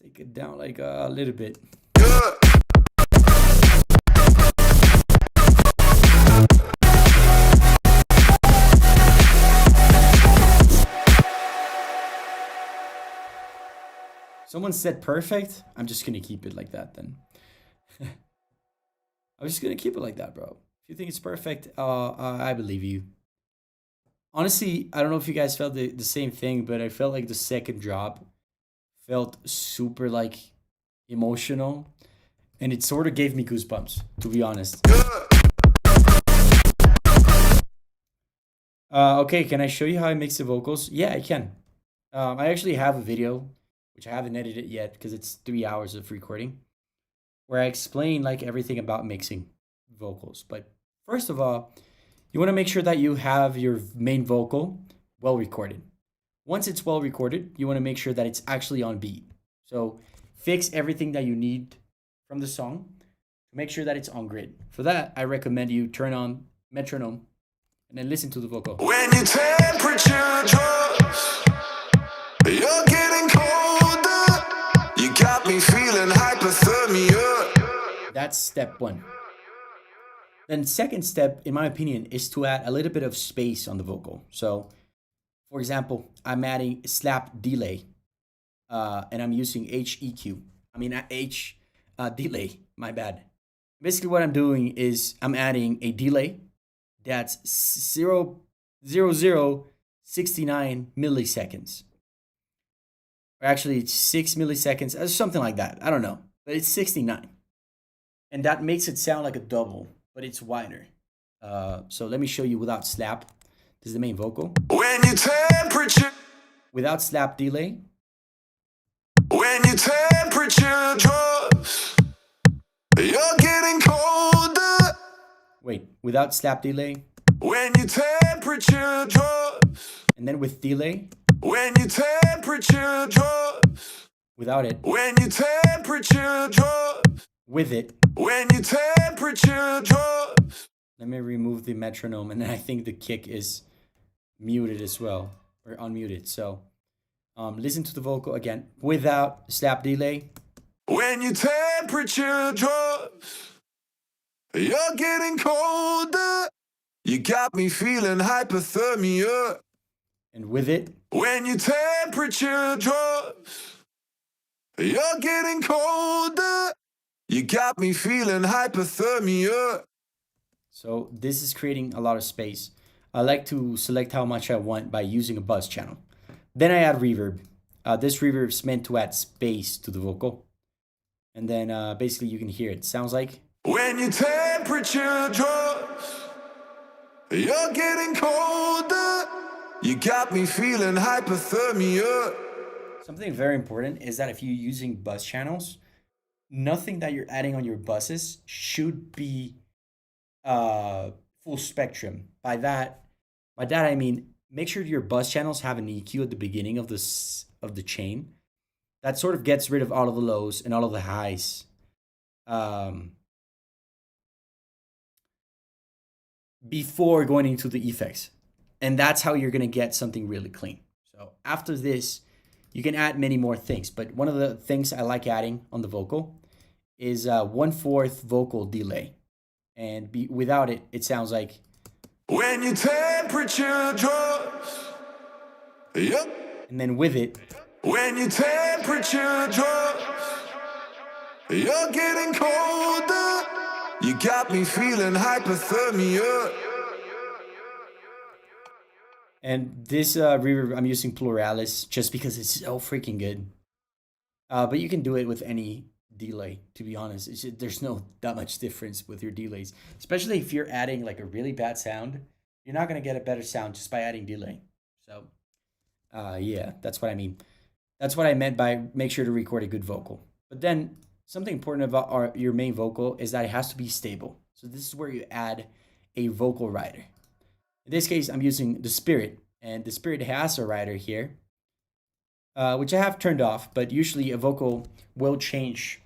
Take it down like a little bit. Someone said perfect. I'm just gonna keep it like that then. I'm just gonna keep it like that, bro. If you think it's perfect, I believe you. Honestly, I don't know if you guys felt the same thing, but I felt like the second drop felt super like emotional, and it sort of gave me goosebumps, to be honest. Okay, can I show you how I mix the vocals? Yeah, I can. I actually have a video, which I haven't edited yet because it's 3 hours of recording, where I explain like everything about mixing vocals. But first of all, you want to make sure that you have your main vocal well recorded. Once it's well recorded, you want to make sure that it's actually on beat. So fix everything that you need from the song to make sure that it's on grid. For that, I recommend you turn on metronome and then listen to the vocal. When your temperature drops, you're getting colder. You got me feeling hypothermia. That's step one. Then second step, in my opinion, is to add a little bit of space on the vocal. So, for example, I'm adding slap delay, and I'm using H delay. My bad. Basically, what I'm doing is I'm adding a delay that's 0.0069 milliseconds. Or actually, it's 6 milliseconds, or something like that. I don't know, but it's 69, and that makes it sound like a double, but it's wider. So let me show you without slap. This is the main vocal. When your temperature, Without slap delay. when your temperature drops, you're getting colder. Wait, without slap delay. When your temperature drops, And then with delay. when your temperature drops, Without it. when your temperature drops, With it. when your temperature drops. Let me remove the metronome, and then I think the kick is muted as well, or unmuted. So listen to the vocal again without slap delay. When your temperature drops, you're getting colder. You got me feeling hypothermia. And with it. When your temperature drops, you're getting colder. You got me feeling hypothermia. So this is creating a lot of space. I like to select how much I want by using a buzz channel. Then I add reverb. This reverb is meant to add space to the vocal. And then basically you can hear it. Sounds like. When your temperature drops, you're getting colder. You got me feeling hypothermia. Something very important is that if you're using buzz channels, nothing that you're adding on your buses should be full spectrum. By that I mean make sure your bus channels have an EQ at the beginning of the chain that sort of gets rid of all of the lows and all of the highs. Before going into the effects. And that's how you're going to get something really clean. So after this, you can add many more things. But one of the things I like adding on the vocal is 1/4 vocal delay. And without it, it sounds like. When your temperature drops, yep. And then with it. When your temperature drops, you're getting colder. You got me feeling hypothermia. And this reverb, I'm using Pluralis just because it's so freaking good. But you can do it with any delay, to be honest. There's no that much difference with your delays. Especially if you're adding like a really bad sound. You're not going to get a better sound just by adding delay. So, yeah, that's what I mean. That's what I meant by make sure to record a good vocal. But then something important about your main vocal is that it has to be stable. So this is where you add a vocal rider. In this case, I'm using the Spirit, and the Spirit has a rider here, which I have turned off, but usually a vocal will change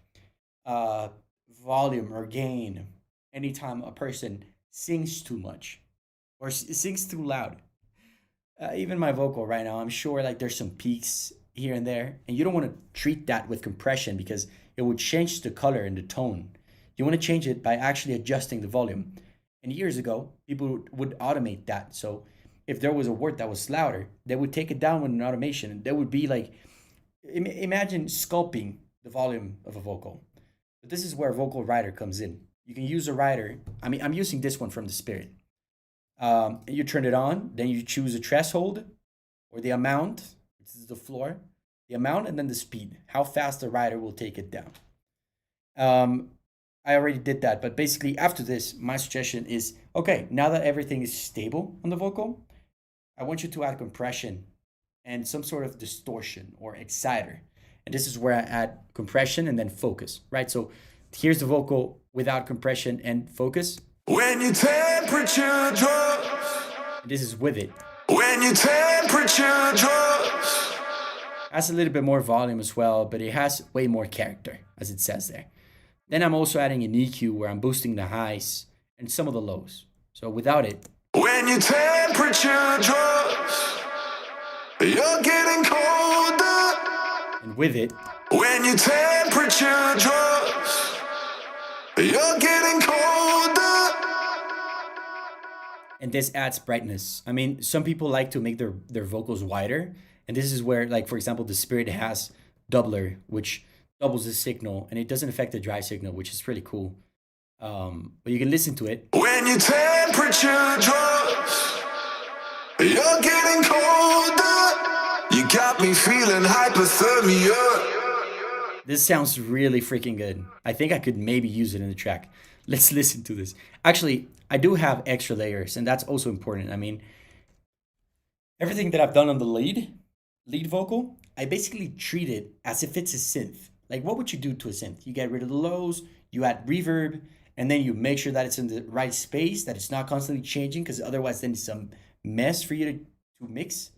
volume or gain anytime a person sings too much or sings too loud. Even my vocal right now, I'm sure like there's some peaks here and there, and you don't want to treat that with compression because it would change the color and the tone. You want to change it by actually adjusting the volume. And years ago, people would automate that. So if there was a word that was louder, they would take it down with an automation. And there would be like imagine sculpting the volume of a vocal. But this is where vocal rider comes in. You can use a rider. I mean, I'm using this one from the Spirit. You turn it on, then you choose a threshold or the amount, which is the floor, the amount, and then the speed, how fast the rider will take it down. I already did that, but basically after this, my suggestion is, okay, now that everything is stable on the vocal, I want you to add compression and some sort of distortion or exciter. And this is where I add compression and then focus, right? So here's the vocal without compression and focus. When your temperature drops. And this is with it. When your temperature drops. Has a little bit more volume as well, but it has way more character, as it says there. Then I'm also adding an EQ where I'm boosting the highs and some of the lows. So without it. When your temperature drops, you're getting colder. And with it. When your temperature drops, you're getting colder. And this adds brightness. I mean, some people like to make their vocals wider. And this is where, like, for example, the Spirit has doubler, which doubles the signal. And it doesn't affect the dry signal, which is pretty cool. But you can listen to it. When your temperature drops, you're getting colder. You got me feeling hypothermia. This sounds really freaking good. I think I could maybe use it in the track. Let's listen to this. Actually, I do have extra layers, and that's also important. I mean, everything that I've done on the lead vocal, I basically treat it as if it's a synth. Like, what would you do to a synth? You get rid of the lows, you add reverb, and then you make sure that it's in the right space, that it's not constantly changing, because otherwise then it's some mess for you to mix.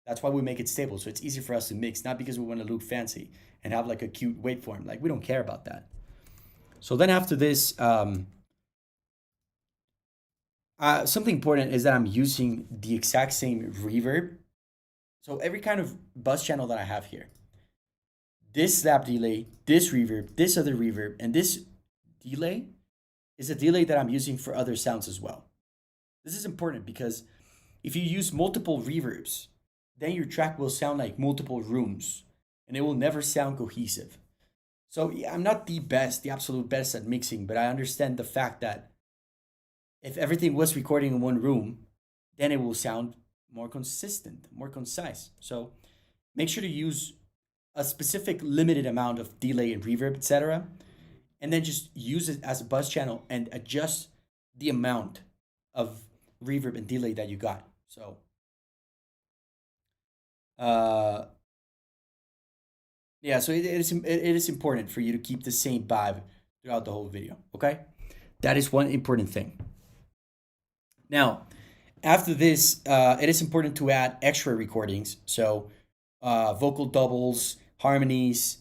That's why we make it stable, so it's easy for us to mix, not because we want to look fancy and have like a cute waveform. Like, we don't care about that. So then after this, something important is that I'm using the exact same reverb. So every kind of bus channel that I have here, this slap delay, this reverb, this other reverb, and this delay is a delay that I'm using for other sounds as well. This is important because if you use multiple reverbs, then your track will sound like multiple rooms and it will never sound cohesive. So yeah, I'm not the best, the absolute best at mixing, but I understand the fact that if everything was recording in one room, then it will sound more consistent, more concise. So make sure to use a specific limited amount of delay and reverb, etc. And then just use it as a bus channel and adjust the amount of reverb and delay that you got. So yeah, so it is important for you to keep the same vibe throughout the whole video, okay? That is one important thing. Now, after this, it is important to add extra recordings. So vocal doubles, harmonies,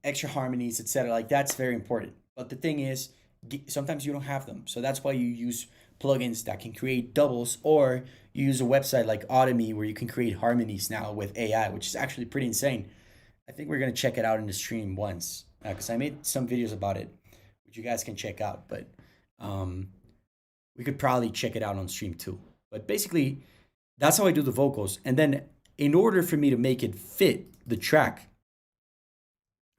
extra harmonies, etc. Like, that's very important. But the thing is, sometimes you don't have them. So that's why you use plugins that can create doubles, or you use a website like Automate where you can create harmonies now with AI, which is actually pretty insane. I think we're going to check it out in the stream once because I made some videos about it, which you guys can check out. But we could probably check it out on stream too. But basically, that's how I do the vocals. And then in order for me to make it fit the track,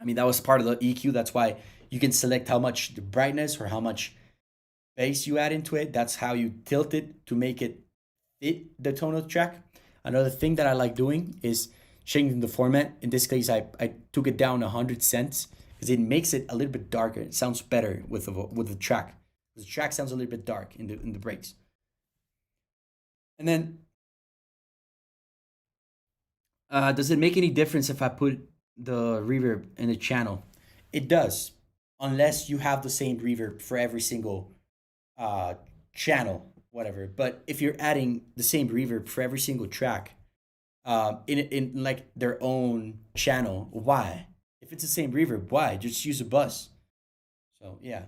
I mean, that was part of the EQ. That's why you can select how much the brightness or how much bass you add into it. That's how you tilt it to make it fit the tone of the track. Another thing that I like doing is changing the format. In this case, I took it down 100 cents because it makes it a little bit darker. It sounds better with the track. The track sounds a little bit dark in the breaks. And then, does it make any difference if I put the reverb in the channel? It does, unless you have the same reverb for every single channel, whatever. But if you're adding the same reverb for every single track, in like their own channel, why? If it's the same reverb, why? Just use a bus. So yeah,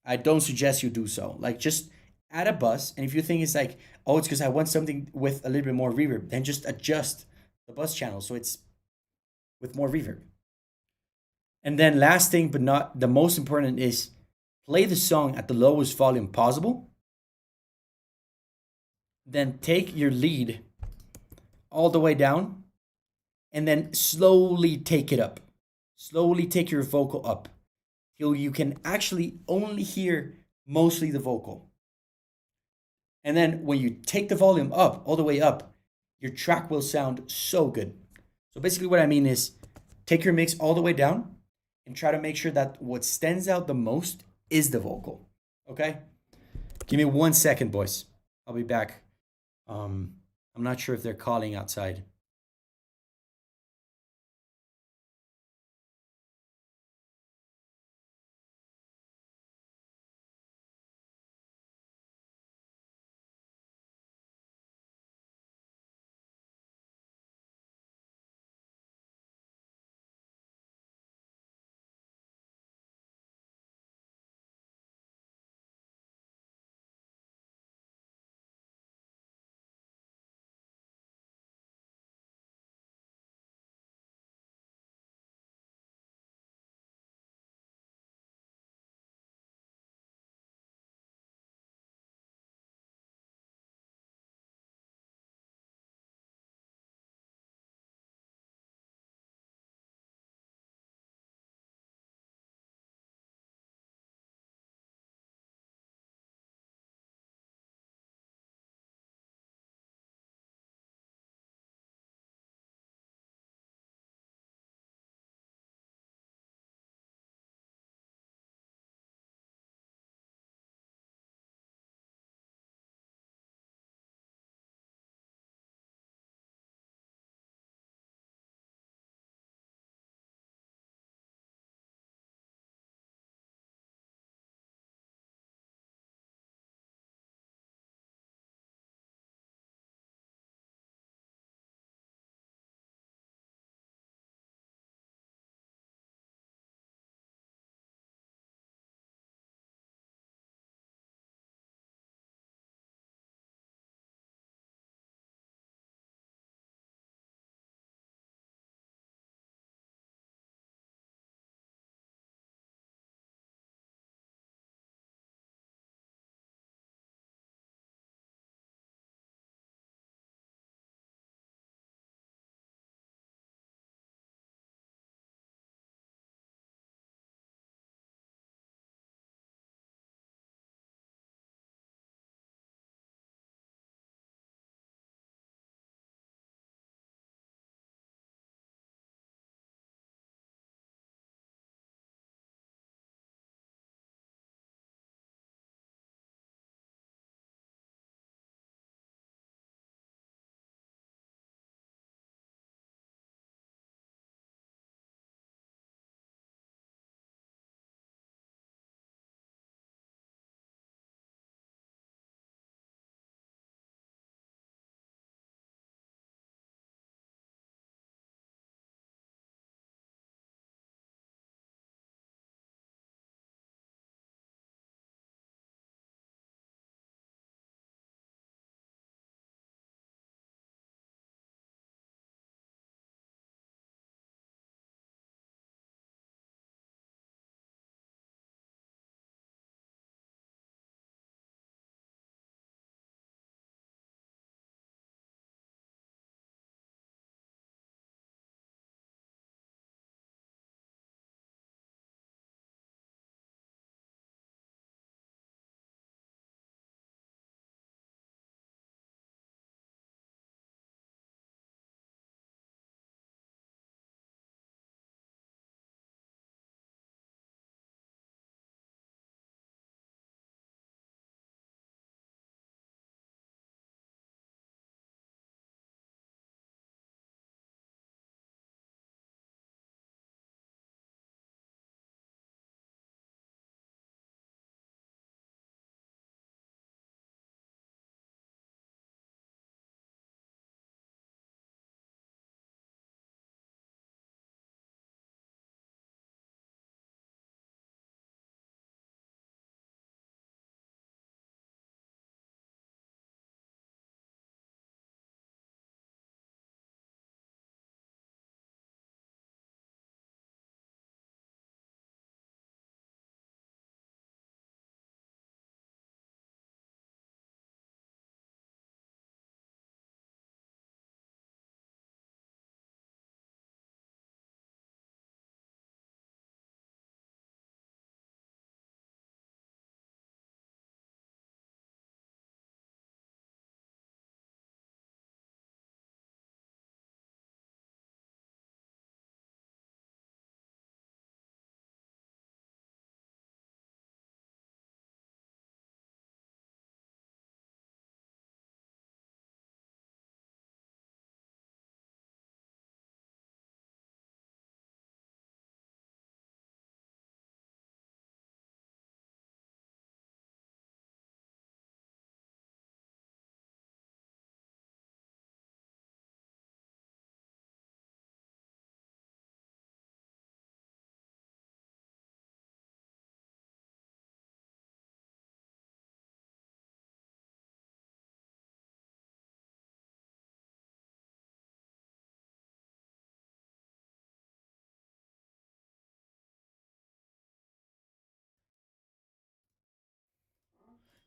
I don't suggest you do so. Like, just add a bus, and if you think it's like, oh, it's because I want something with a little bit more reverb, then just adjust the bus channel so it's with more reverb. And then last thing, but not the most important, is play the song at the lowest volume possible. Then take your lead all the way down and then slowly take it up. Slowly take your vocal up till you can actually only hear mostly the vocal. And then when you take the volume up, all the way up, your track will sound so good. So basically, what I mean is take your mix all the way down and try to make sure that what stands out the most is the vocal. Okay? Give me 1 second, boys. I'll be back. I'm not sure if they're calling outside.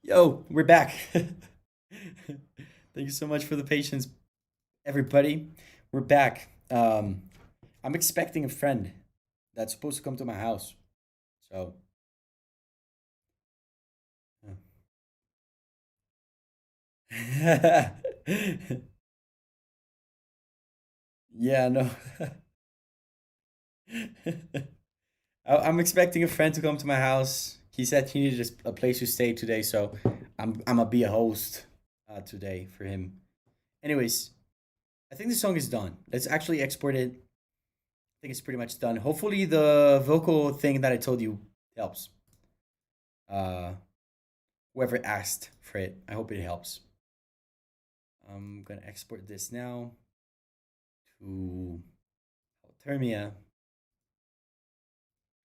Yo, we're back. Thank you so much for the patience, everybody. We're back. I'm expecting a friend that's supposed to come to my house. So, uh, yeah, no. I'm expecting a friend to come to my house. He said he needed a place to stay today, so I'm gonna be a host today for him. Anyways, I think the song is done. Let's actually export it. I think it's pretty much done. Hopefully, the vocal thing that I told you helps. Uh, Whoever asked for it, I hope it helps. I'm gonna export this now to hypothermia.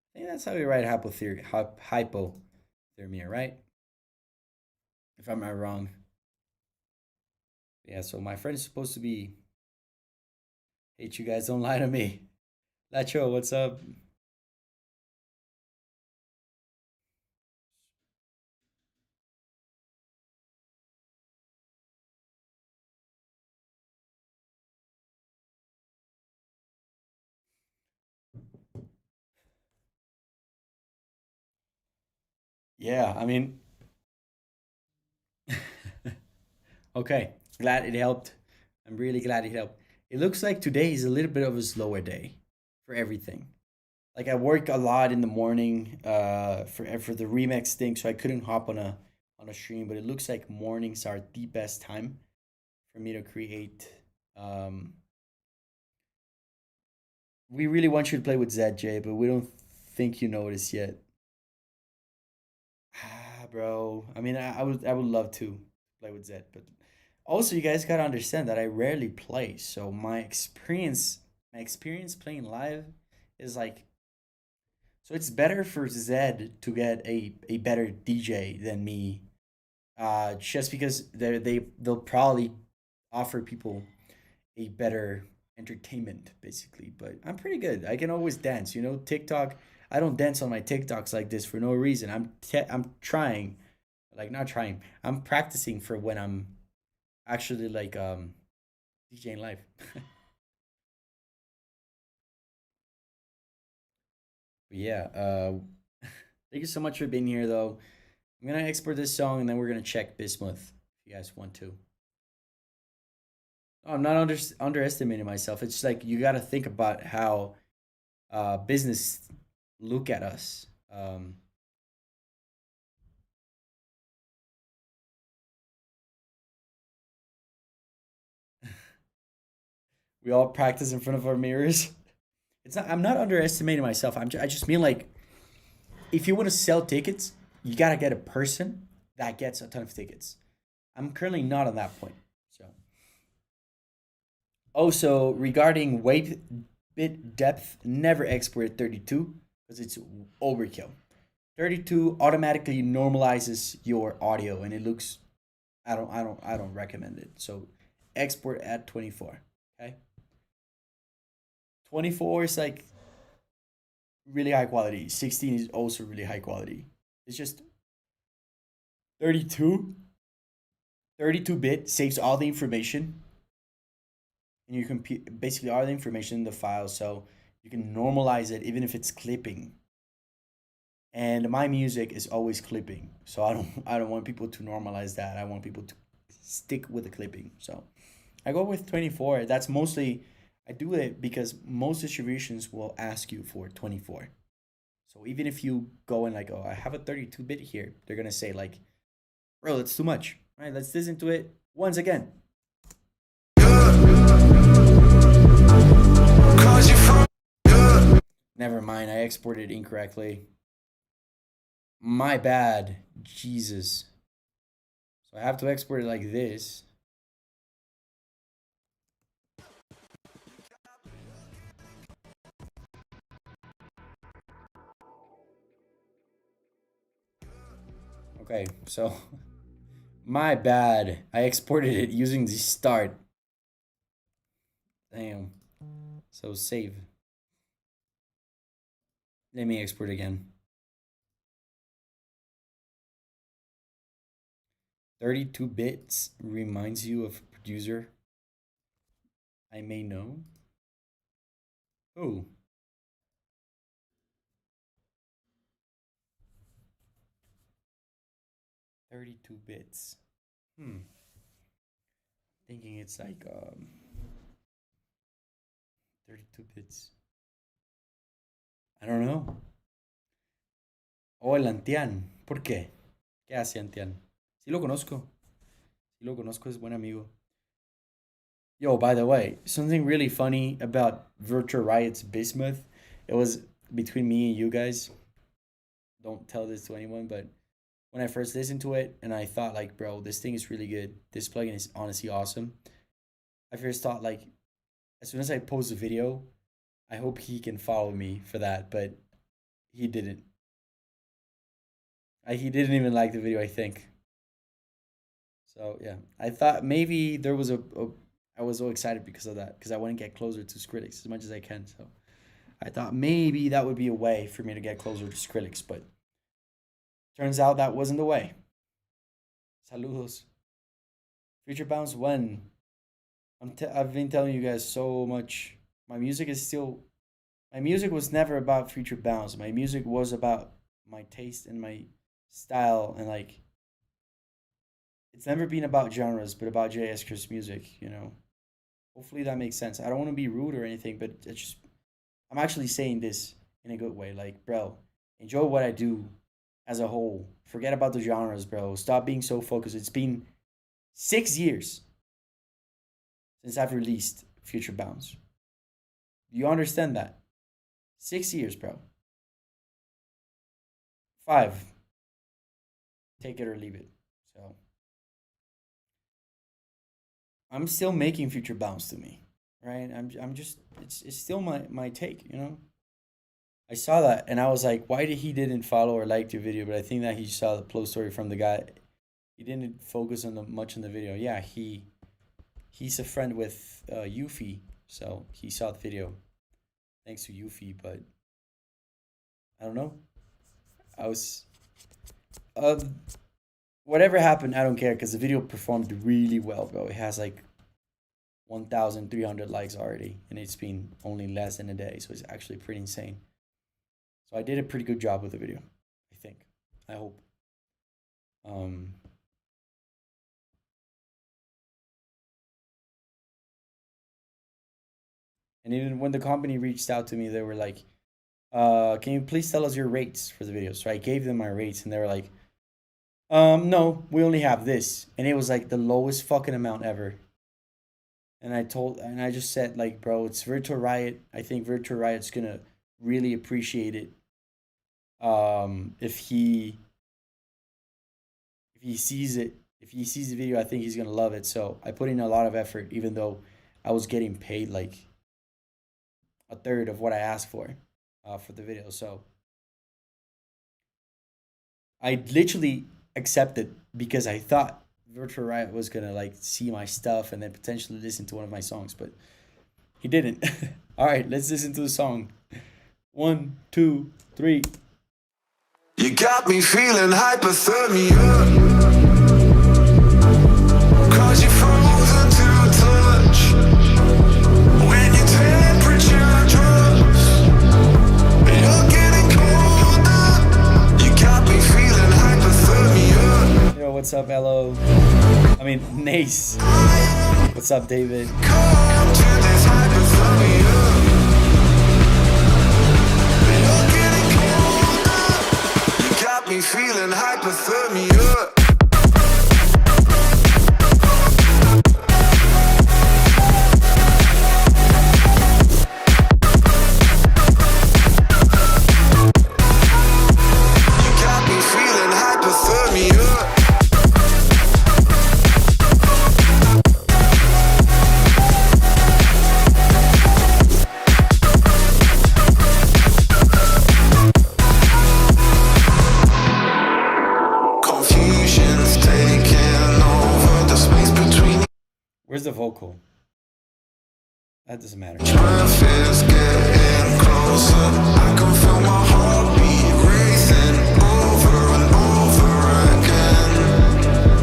I think that's how we write hypothermia, right? If I'm not wrong. Yeah, so my friend is supposed to be. Hate you guys, don't lie to me. Lacho, what's up? Yeah, I mean, okay, glad it helped. I'm really glad it helped. It looks like today is a little bit of a slower day for everything. Like I work a lot in the morning for the remix thing, so I couldn't hop on a stream. But it looks like mornings are the best time for me to create. Um, we really want you to play with ZJ, but we don't think you notice yet. Ah, bro. I mean, I would love to play with Zed, but also you guys gotta understand that I rarely play, so my experience playing live is like so it's better for Zed to get a better DJ than me, just because they'll probably offer people a better entertainment basically. But I'm pretty good. I can always dance. TikTok. I don't dance on my TikToks like this for no reason. I'm trying, like not trying. I'm practicing for when I'm actually like DJing live. Yeah. Thank you so much for being here though. I'm gonna export this song and then we're gonna check Bismuth if you guys want to. Oh, I'm not underestimating myself. It's like you got to think about how business look at us. We all practice in front of our mirrors. It's not. I'm not underestimating myself. I just mean like if you want to sell tickets, you gotta get a person that gets a ton of tickets. I'm currently not on that point. So also regarding weight bit depth, never export 32 because it's overkill. 32 automatically normalizes your audio and it looks. I don't recommend it. So export at 24. Okay. 24 is like really high quality. 16 is also really high quality. It's just 32. 32-bit saves all the information, and you can basically all the information in the file, so you can normalize it even if it's clipping. And my music is always clipping, so I don't want people to normalize that. I want people to stick with the clipping. So I go with 24. That's mostly I do it because most distributions will ask you for 24. So even if you go and like, oh, I have a 32-bit here, they're gonna say like, bro, that's too much. All right, let's listen to it once again. Cause you from Never mind, I exported incorrectly. My bad. Jesus. So I have to export it like this. Okay, so my bad. I exported it using the start. Damn. So save. Let me export again. 32 bits reminds you of a producer I may know. Oh, 32 bits. Thinking it's like 32 bits. I don't know. Oh, el Antian. ¿Por qué? ¿Qué hace Antian? Sí lo conozco. Sí lo conozco, es buen amigo. Yo, by the way, something really funny about Virtual Riot's Bismuth. It was between me and you guys. Don't tell this to anyone, but when I first listened to it and I thought like, bro, this thing is really good. This plugin is honestly awesome. I first thought like, as soon as I post a video, I hope he can follow me for that, but he didn't. He didn't even like the video, I think. So yeah, I thought maybe there was I was so excited because of that, because I want to get closer to Skrillex as much as I can. So I thought maybe that would be a way for me to get closer to Skrillex, but turns out that wasn't the way. Saludos. Future Bounce when? I've been telling you guys so much. My music was never about Future Bounce. My music was about my taste and my style, and like, it's never been about genres, but about Jay Eskar's music, you know. Hopefully that makes sense. I don't want to be rude or anything, but I'm actually saying this in a good way. Like, bro, enjoy what I do as a whole. Forget about the genres, bro. Stop being so focused. It's been 6 years since I've released Future Bounce. Do you understand that? 6 years, bro. 5. Take it or leave it. So I'm still making Future Bounce to me, right? I'm just it's still my take, you know. I saw that and I was like, why did he didn't follow or like your video? But I think that he saw the post story from the guy. He didn't focus on much in the video. Yeah, he's a friend with Yuffie, so he saw the video thanks to Yuffie. But I don't know. I was whatever happened, I don't care, because the video performed really well, bro. It has like 1,300 likes already, and it's been only less than a day, so it's actually pretty insane. So I did a pretty good job with the video, I think. I hope. And even when the company reached out to me, they were like, can you please tell us your rates for the video? So I gave them my rates, and they were like, no, we only have this. And it was like the lowest fucking amount ever. And I just said, like, bro, it's Virtual Riot. I think Virtual Riot's gonna really appreciate it. If he sees it, if he sees the video, I think he's gonna love it. So I put in a lot of effort, even though I was getting paid like a third of what I asked for the video. So I literally accepted because I thought Virtual Riot was gonna like see my stuff and then potentially listen to one of my songs, but he didn't. All right, let's listen to the song. 1, 2, 3. You got me feeling hypothermia, 'cause you're frozen to touch. When your temperature drops, you're getting colder. You got me feeling hypothermia. Yo, what's up, Elo? I mean, Nace. What's up, David? Come to this hypothermia. You're getting colder. You got me feeling hypothermia. Where's the vocal? That doesn't matter. Life is getting closer. I can feel my heartbeat racing over and over again.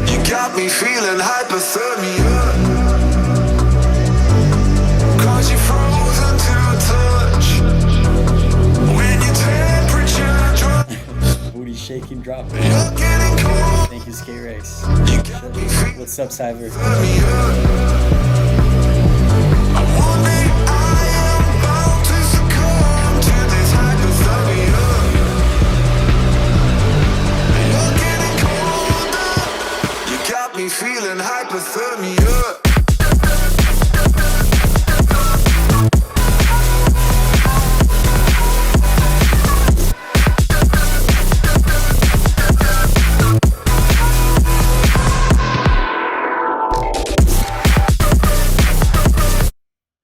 You got me feeling hypothermia. Cause you're frozen to touch. When your temperature drops, Booty shaking drop. you're getting cold. Thank you, Skate Rex. You got me feeling What's up, Cyber? one day I am bound to succumb to this hypothermia. You're getting colder. You got me feeling hypothermia.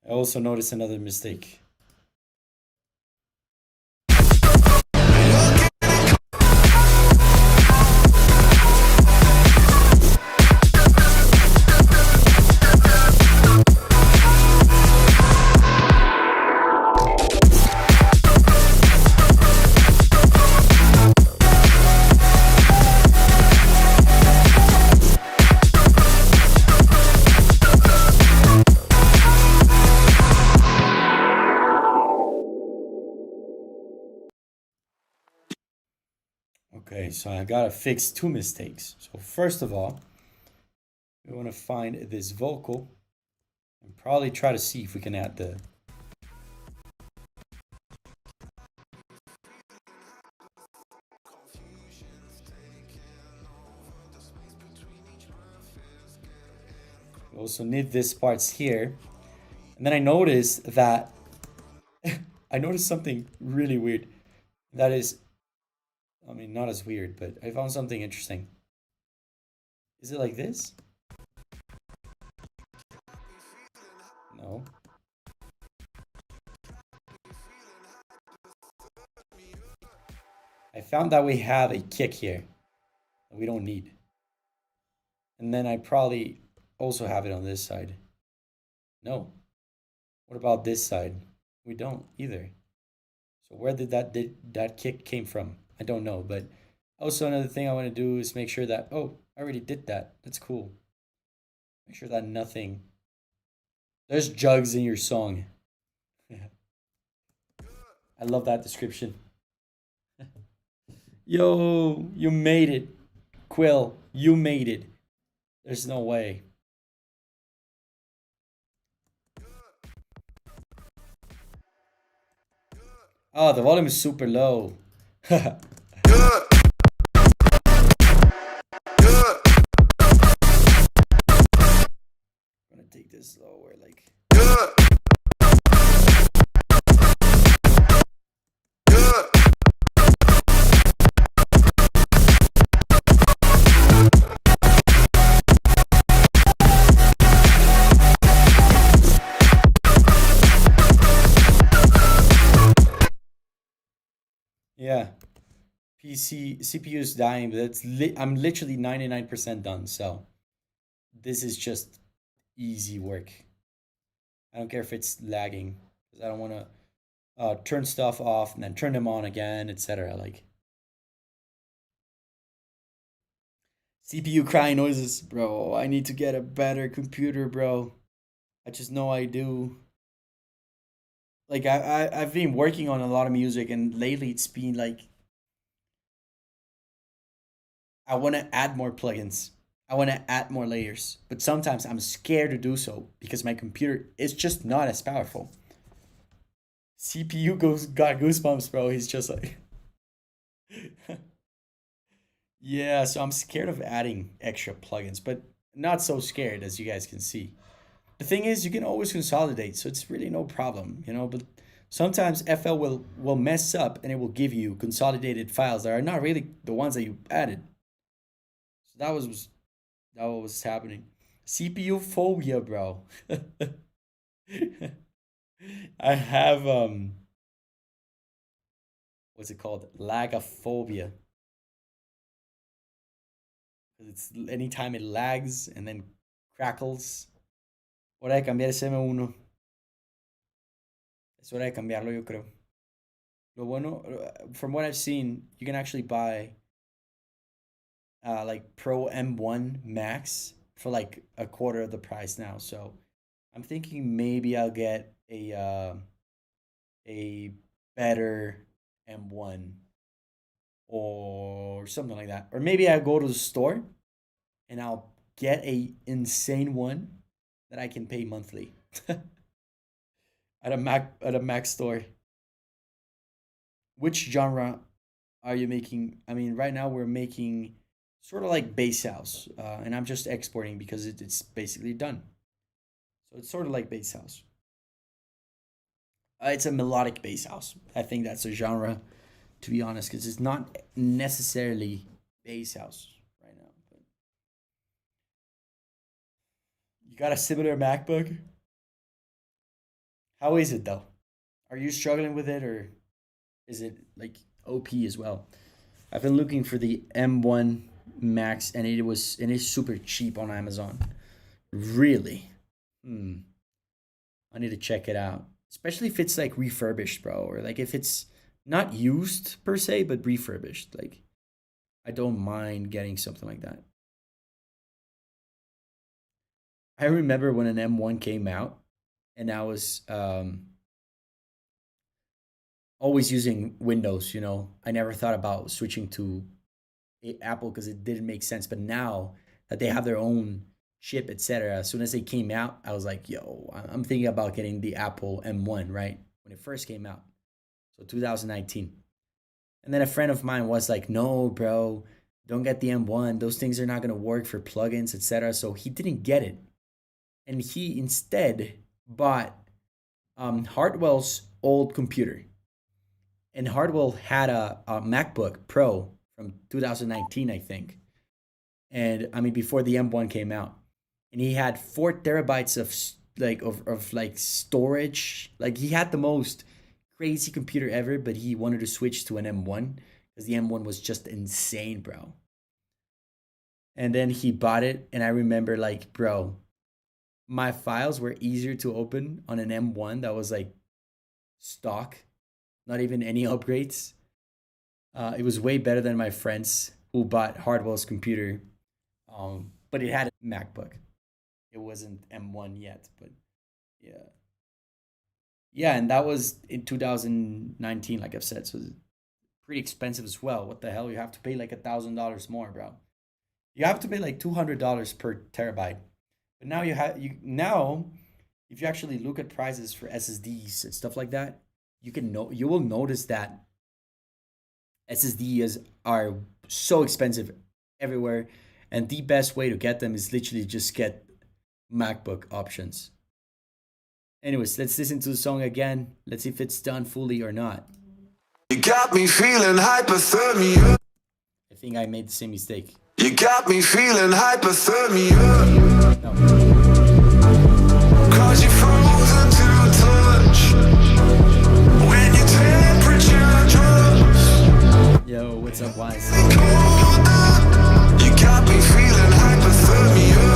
I also noticed another mistake. Okay, so I gotta fix two mistakes. So first of all, we want to find this vocal and probably try to see if we can add the we also need this parts here. And then I noticed that I noticed something really weird. That is, I mean, not as weird, but I found something interesting. Is it like this? No. I found that we have a kick here that we don't need. And then I probably also have it on this side. No. What about this side? We don't either. So where did that kick came from? I don't know. But also another thing I want to do is make sure that, oh, I already did that. That's cool. Make sure that nothing. There's jugs in your song. I love that description. Yo, you made it. Quill, you made it. There's no way. Oh, the volume is super low. Yeah. I'm gonna take this lower, like. Yeah. CPU is dying, but I'm literally 99% done, so this is just easy work. I don't care if it's lagging, because I don't want to turn stuff off and then turn them on again, etc. Like CPU crying noises, bro. I need to get a better computer, bro. I just know I do. Like I've been working on a lot of music, and lately it's been like I want to add more plugins. I want to add more layers, but sometimes I'm scared to do so because my computer is just not as powerful. CPU got goosebumps, bro. He's just like, yeah. So I'm scared of adding extra plugins, but not so scared as you guys can see. The thing is, you can always consolidate, so it's really no problem, you know. But sometimes FL will mess up and it will give you consolidated files that are not really the ones that you added. So that was happening. CPU phobia, bro. I have what's it called? Lagaphobia. It's anytime it lags and then crackles. Hora de cambiar ese M1. Es hora de cambiarlo, yo creo. Lo bueno, from what I've seen, you can actually buy like Pro M1 Max for like a quarter of the price now. So I'm thinking maybe I'll get a better M1 or something like that. Or maybe I'll go to the store and I'll get a insane one that I can pay monthly at a Mac store. Which genre are you making? I mean, right now we're making sort of like bass house, and I'm just exporting because it's basically done. So it's sort of like bass house. It's a melodic bass house. I think that's a genre, to be honest, because it's not necessarily bass house right now. But you got a similar MacBook? How is it though? Are you struggling with it, or is it like OP as well? I've been looking for the M1 Max, and it's super cheap on Amazon. Really? I need to check it out. Especially if it's like refurbished, bro, or like if it's not used per se, but refurbished. Like I don't mind getting something like that. I remember when an M1 came out, and I was always using Windows. I never thought about switching to Apple because it didn't make sense. But now that they have their own chip, etc., as soon as they came out, I was like, yo, I'm thinking about getting the Apple M1, right? When it first came out. So 2019. And then a friend of mine was like, no, bro, don't get the M1. Those things are not going to work for plugins, etc. So he didn't get it. And he instead bought Hartwell's old computer. And Hartwell had a MacBook Pro from 2019, I think. And I mean, before the M1 came out. And he had 4 terabytes of like storage. Like he had the most crazy computer ever, but he wanted to switch to an M1 because the M1 was just insane, bro. And then he bought it, and I remember like, bro, my files were easier to open on an M1 that was like stock, not even any upgrades. It was way better than my friends who bought Hardwell's computer, but it had a MacBook. It wasn't M1 yet, but yeah. Yeah, and that was in 2019, like I've said, so it's pretty expensive as well. What the hell? You have to pay like $1,000 more, bro. You have to pay like $200 per terabyte. But now now, if you actually look at prices for SSDs and stuff like that, you will notice that SSDs are so expensive everywhere, and the best way to get them is literally just get MacBook options. Anyways, let's listen to the song again. Let's see if it's done fully or not. You got me feeling hypothermia. I think I made the same mistake. You got me feeling hypothermia. No. Cause you're frozen to touch when your temperature drops. Yo, what's up, Wise? You got me feeling hypothermia.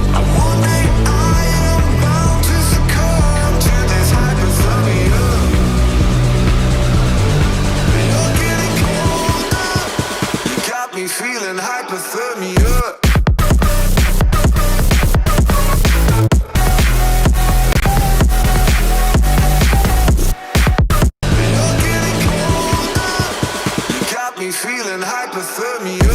I wonder I am bound to succumb to this hypothermia. You're getting colder. You got me feeling hypothermia. Feeling hypothermia.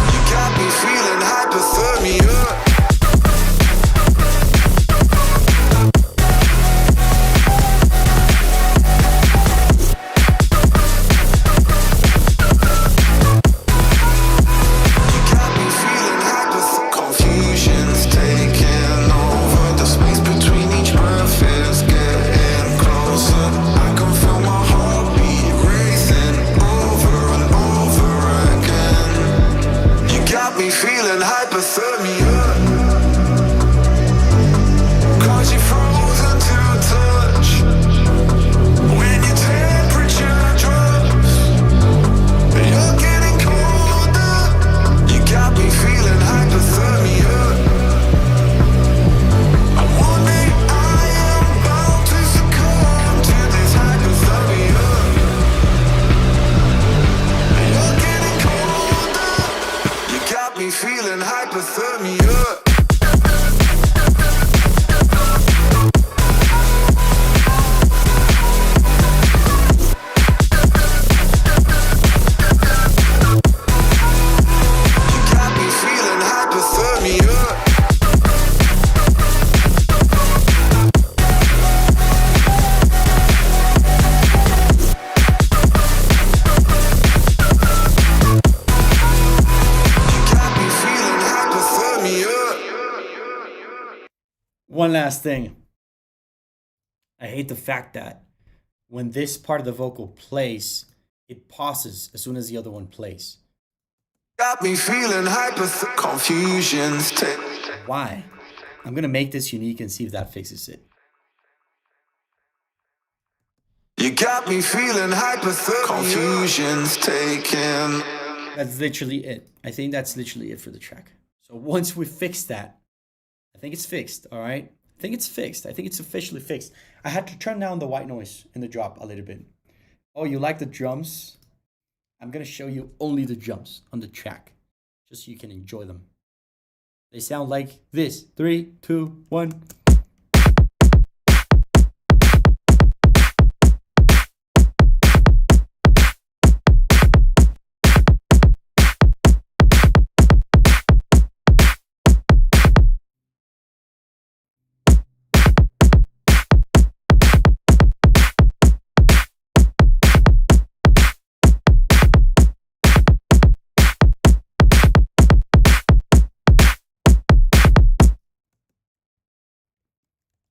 You got me feeling hypothermia. Hypothermia. got me feeling hypothermia. One last thing. I hate the fact that when this part of the vocal plays, it pauses as soon as the other one plays. Got me feeling confusions. Why? I'm gonna make this unique and see if that fixes it. You got me feeling confusions taken. That's literally it. I think that's literally it for the track. So once we fix that, I think it's fixed, all right? I think it's fixed. I think it's officially fixed. I had to turn down the white noise in the drop a little bit. Oh, you like the drums? I'm going to show you only the drums on the track, just so you can enjoy them. They sound like this. 3, 2, 1.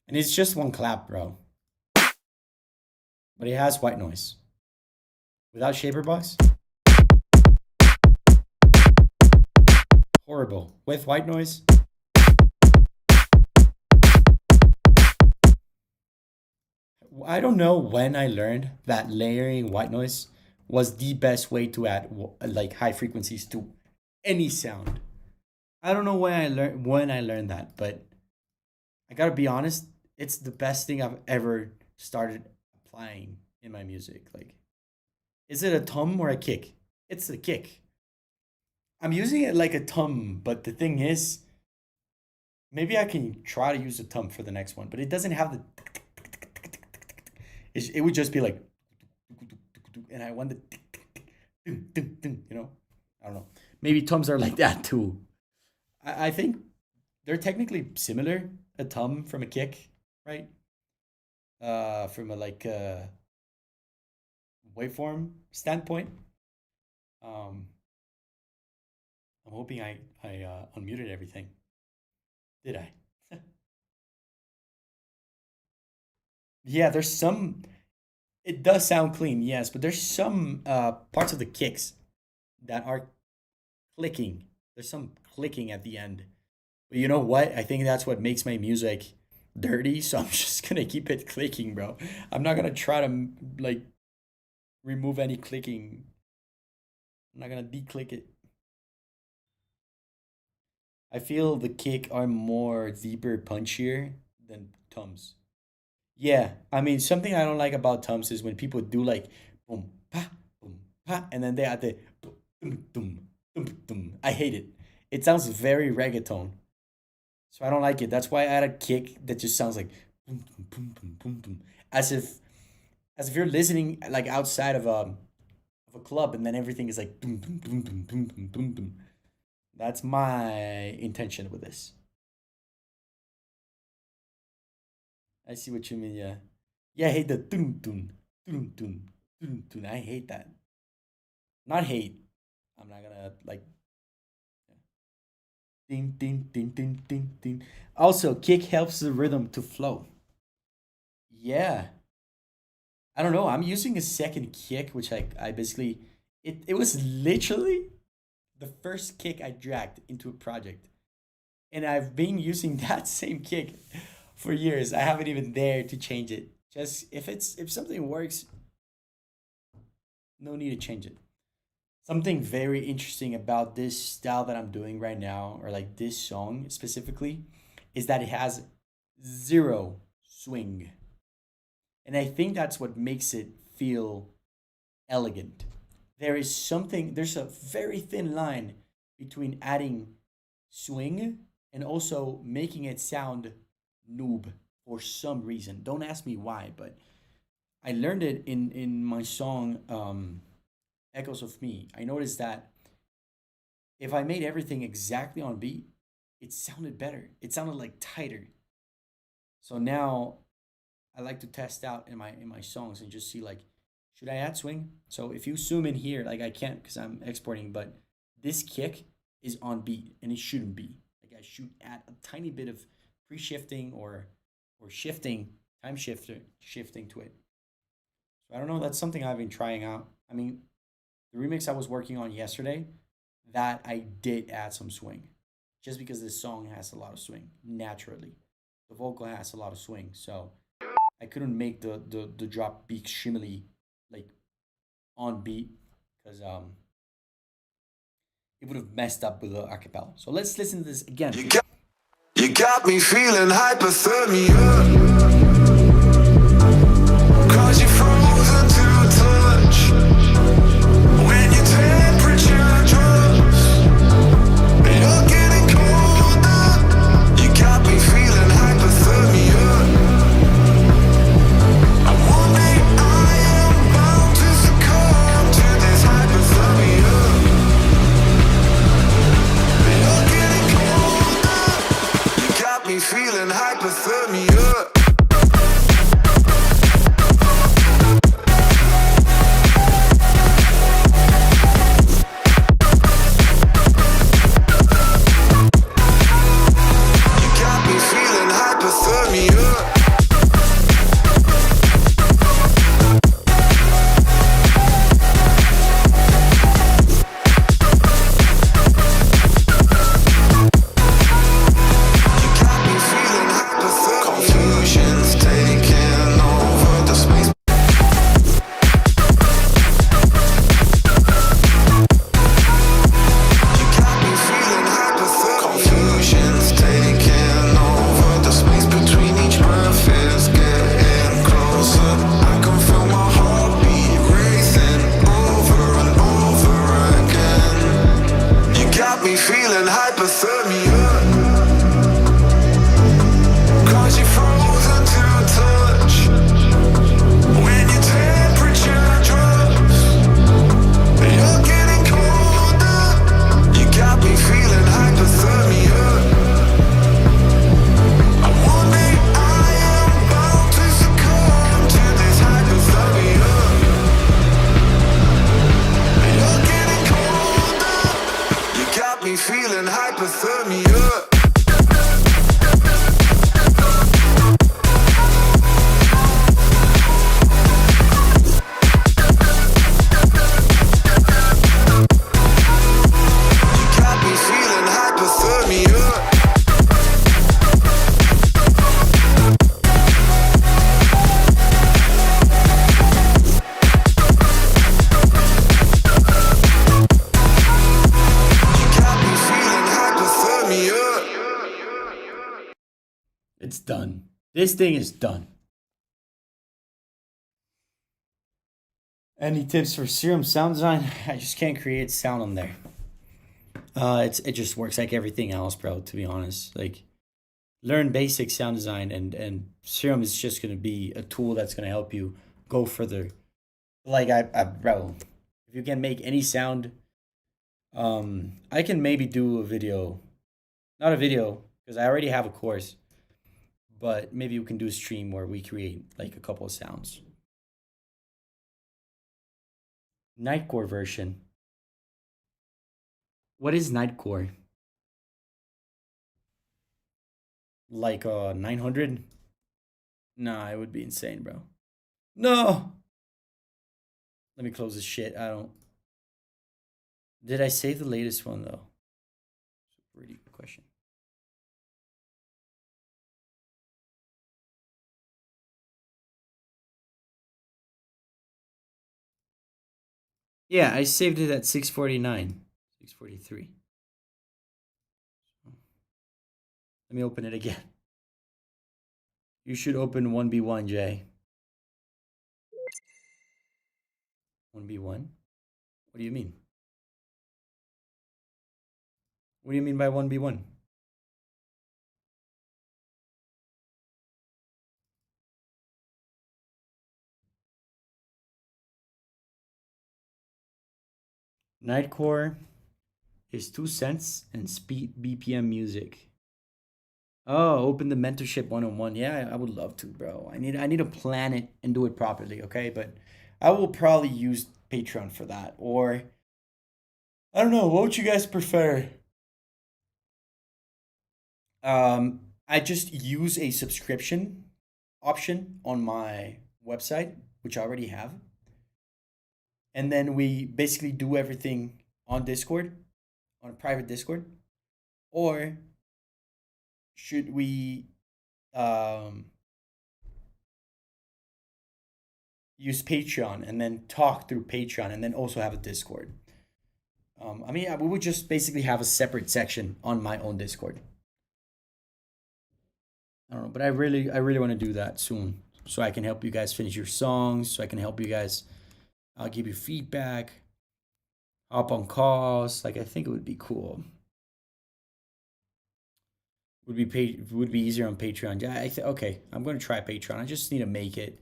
And it's just one clap, bro. But it has white noise. Without shaper box? Horrible. With white noise? I don't know when I learned that layering white noise was the best way to add like high frequencies to any sound. I don't know when I learned that, but I gotta be honest, it's the best thing I've ever started applying in my music. Like, is it a tom or a kick? It's a kick. I'm using it like a tom, but the thing is, maybe I can try to use a tom for the next one, but it doesn't have the. It would just be like, and I want the, you know, I don't know. Maybe toms are like that too. I think they're technically similar. A tom from a kick, right? From a like waveform standpoint. I'm hoping I unmuted everything. Did I? Yeah, there's some. It does sound clean, yes, but there's some parts of the kicks that are clicking. There's some clicking at the end. But you know what? I think that's what makes my music dirty. So I'm just gonna keep it clicking, bro. I'm not gonna try to like remove any clicking. I'm not gonna declick it. I feel the kick are more deeper, punchier than toms. Yeah, I mean something I don't like about toms is when people do like boom pa, and then they add the boom boom boom boom. I hate it. It sounds very reggaeton. So I don't like it. That's why I add a kick that just sounds like boom, boom, boom, boom, boom, boom, as if you're listening like outside of a club, and then everything is like boom, boom, boom, boom, boom, boom, boom, boom. That's my intention with this. I see what you mean. Yeah, yeah. I hate the dun dun dun dun dun dun. I hate that. Not hate. I'm not gonna like ding ding ding ding ding ding. Also, kick helps the rhythm to flow. Yeah. I don't know. I'm using a second kick, which I basically it was literally the first kick I dragged into a project. And I've been using that same kick for years. I haven't even dared to change it. Just if something works, no need to change it. Something very interesting about this style that I'm doing right now, or like this song specifically, is that it has zero swing. And I think that's what makes it feel elegant. There's a very thin line between adding swing and also making it sound noob for some reason. Don't ask me why, but I learned it in my song Echoes of Me. I noticed that if I made everything exactly on beat, it sounded better. It sounded like tighter. So now I like to test out in my songs and just see like, should I add swing? So if you zoom in here, like I can't because I'm exporting, but this kick is on beat and it shouldn't be. Like I should add a tiny bit of pre-shifting or shifting, shifting to it. So I don't know. That's something I've been trying out. I mean, the remix I was working on yesterday, that I did add some swing, just because this song has a lot of swing naturally. The vocal has a lot of swing, so I couldn't make the drop be extremely like on beat because it would have messed up with the acapella. So let's listen to this again. You got me feeling hypothermia. Cause you're frozen to touch. When your temperature drops, you're getting colder. You got me feeling hypothermia. One day I am bound to succumb to this hypothermia. You're getting colder. You got me feeling hypothermia. It's done. This thing is done. Any tips for Serum sound design? I just can't create sound on there. It just works like everything else, bro. To be honest, like learn basic sound design, and Serum is just gonna be a tool that's gonna help you go further. Like bro, if you can make any sound, I can maybe do a video, not a video because I already have a course, but maybe we can do a stream where we create like a couple of sounds. Nightcore version. What is Nightcore? Like 900? Nah, it would be insane, bro. No. Let me close this shit. I don't. Did I save the latest one though? Really good question. Yeah, I saved it at 649, 643. Let me open it again. You should open 1B1, Jay. 1B1? What do you mean? What do you mean by 1v1? Nightcore is 2 cents and speed BPM music. Oh, open the mentorship 101. Yeah, I would love to, bro. I need to plan it and do it properly, okay? But I will probably use Patreon for that. Or I don't know, what would you guys prefer? I just use a subscription option on my website, which I already have. And then we basically do everything on Discord, on a private Discord. Or should we um, use Patreon and then talk through Patreon and then also have a Discord? I mean, yeah, we would just basically have a separate section on my own Discord. I don't know, but I really want to do that soon, so I can help you guys finish your songs, so I can help you guys. I'll give you feedback, hop on calls. Like I think it would be cool. Would be easier on Patreon. Yeah, okay. I'm gonna try Patreon. I just need to make it.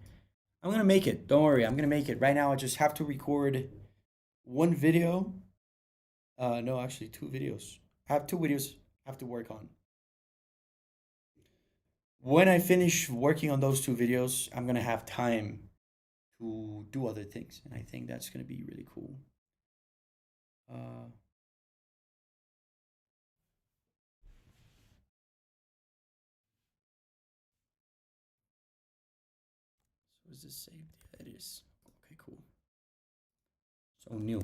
I'm gonna make it. Don't worry. I'm gonna make it. Right now, I just have to record one video. No, actually, two videos. I have two videos I have to work on. When I finish working on those two videos, I'm gonna have time to do other things, and I think that's gonna be really cool. Uh, so is this saved? Yeah, it is. Okay, cool. So new.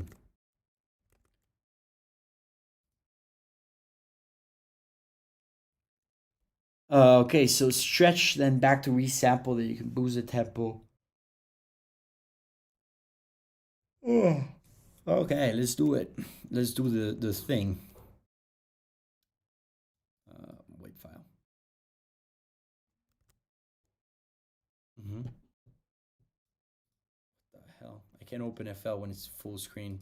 Okay, so stretch, then back to resample that you can boost the tempo. Ugh. Okay, let's do it. Let's do the thing. Wait file. What the hell? I can't open FL when it's full screen.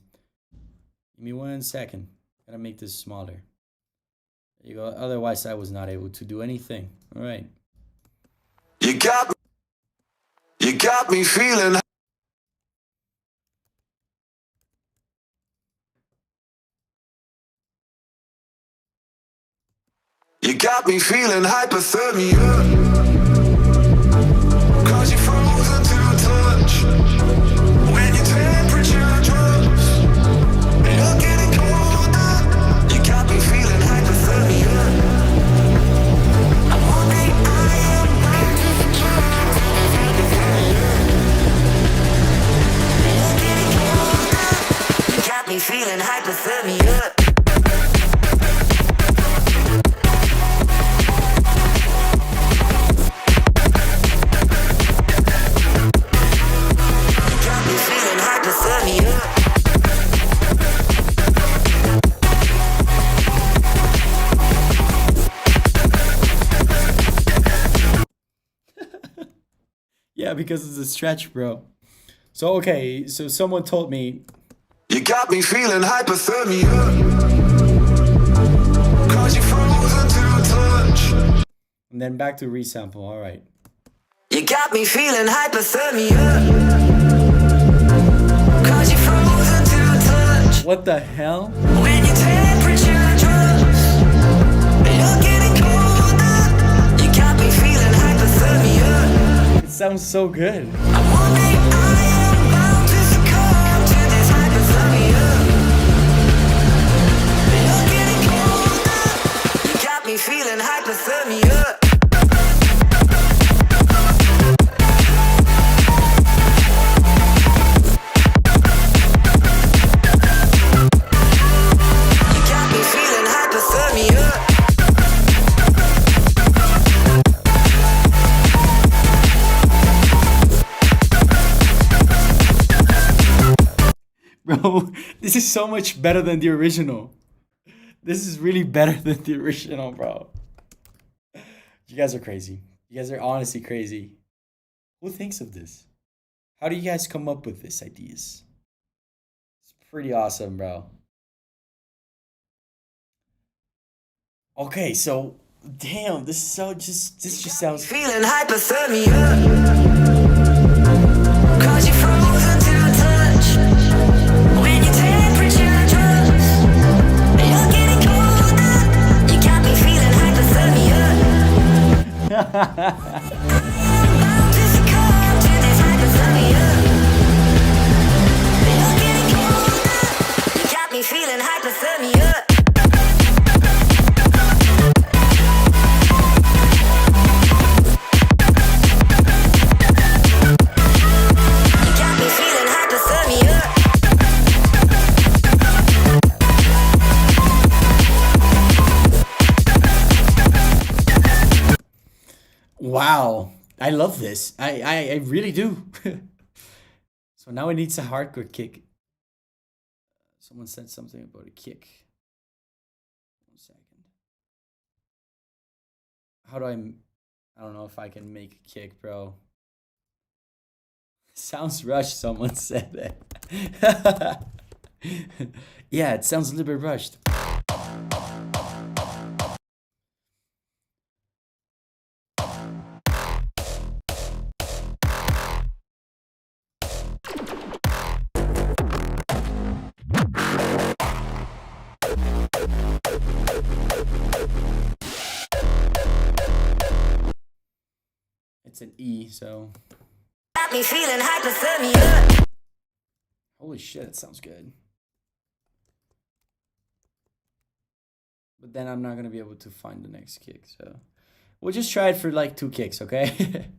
Give me 1 second. Gotta make this smaller. There you go. Otherwise, I was not able to do anything. All right. You got me feeling. You got me feeling hypothermia. Cause you're frozen to touch. When your temperature drops, you're getting colder. You got me feeling hypothermia. I'm wondering I am back. You're getting colder. You got me feeling hypothermia. Yeah, because it's a stretch, bro. So okay, so someone told me you got me feeling hypothermia. Cause you're frozen to touch. And then back to resample. All right. You got me feeling hypothermia. Cause you're frozen to touch. What the hell? When your temperature drops, you're getting colder. You got me feeling hypothermia. It sounds so good. I'm wondering I am bound to succumb to this hypothermia. You're getting colder. You got me feeling hypothermia. Bro, this is so much better than the original. This is really better than the original, bro. You guys are crazy. You guys are honestly crazy. Who thinks of this? How do you guys come up with these ideas? It's pretty awesome, bro. Okay, so damn, this just sounds. Feeling hypothermia. Cause you're frozen to the touch. When your temperature drops, you're getting colder. You got me feeling hypothermia. About to succumb to this hypothermia. You're getting colder. You got me feeling hypothermia. Wow, I love this. I really do. So now it needs a hardcore kick. Someone said something about a kick. 1 second. How do I don't know if I can make a kick, bro. Sounds rushed, someone said that. Yeah, it sounds a little bit rushed. It's an E, so. Got me feeling hypothermia. Holy shit, it sounds good. But then I'm not gonna be able to find the next kick, so we'll just try it for like 2 kicks, okay?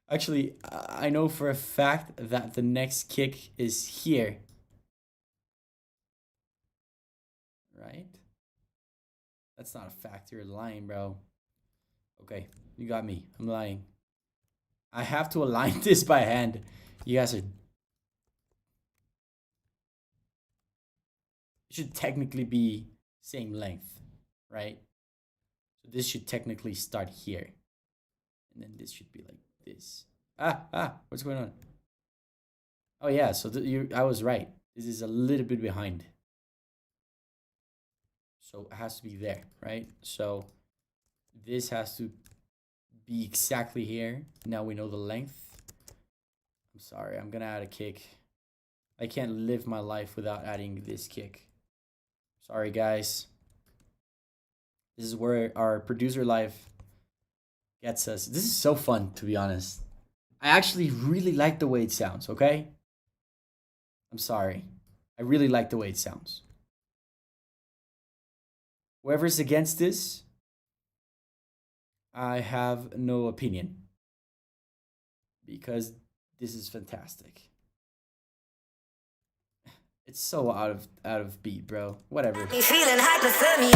Actually, I know for a fact that the next kick is here. Right? That's not a fact, you're lying, bro. Okay, you got me. I'm lying. I have to align this by hand. You guys are... It should technically be same length, right? So this should technically start here. And then this should be like this. What's going on? Oh yeah, so I was right. This is a little bit behind. So it has to be there, right? So this has to be exactly here. Now we know the length. I'm sorry, I'm gonna add a kick. I can't live my life without adding this kick. Sorry, guys. This is where our producer life gets us. This is so fun, to be honest. I actually really like the way it sounds, okay? I'm sorry. I really like the way it sounds. Whoever's against this, I have no opinion. Because this is fantastic. It's so out of beat, bro. Whatever. Me feeling hypothermia.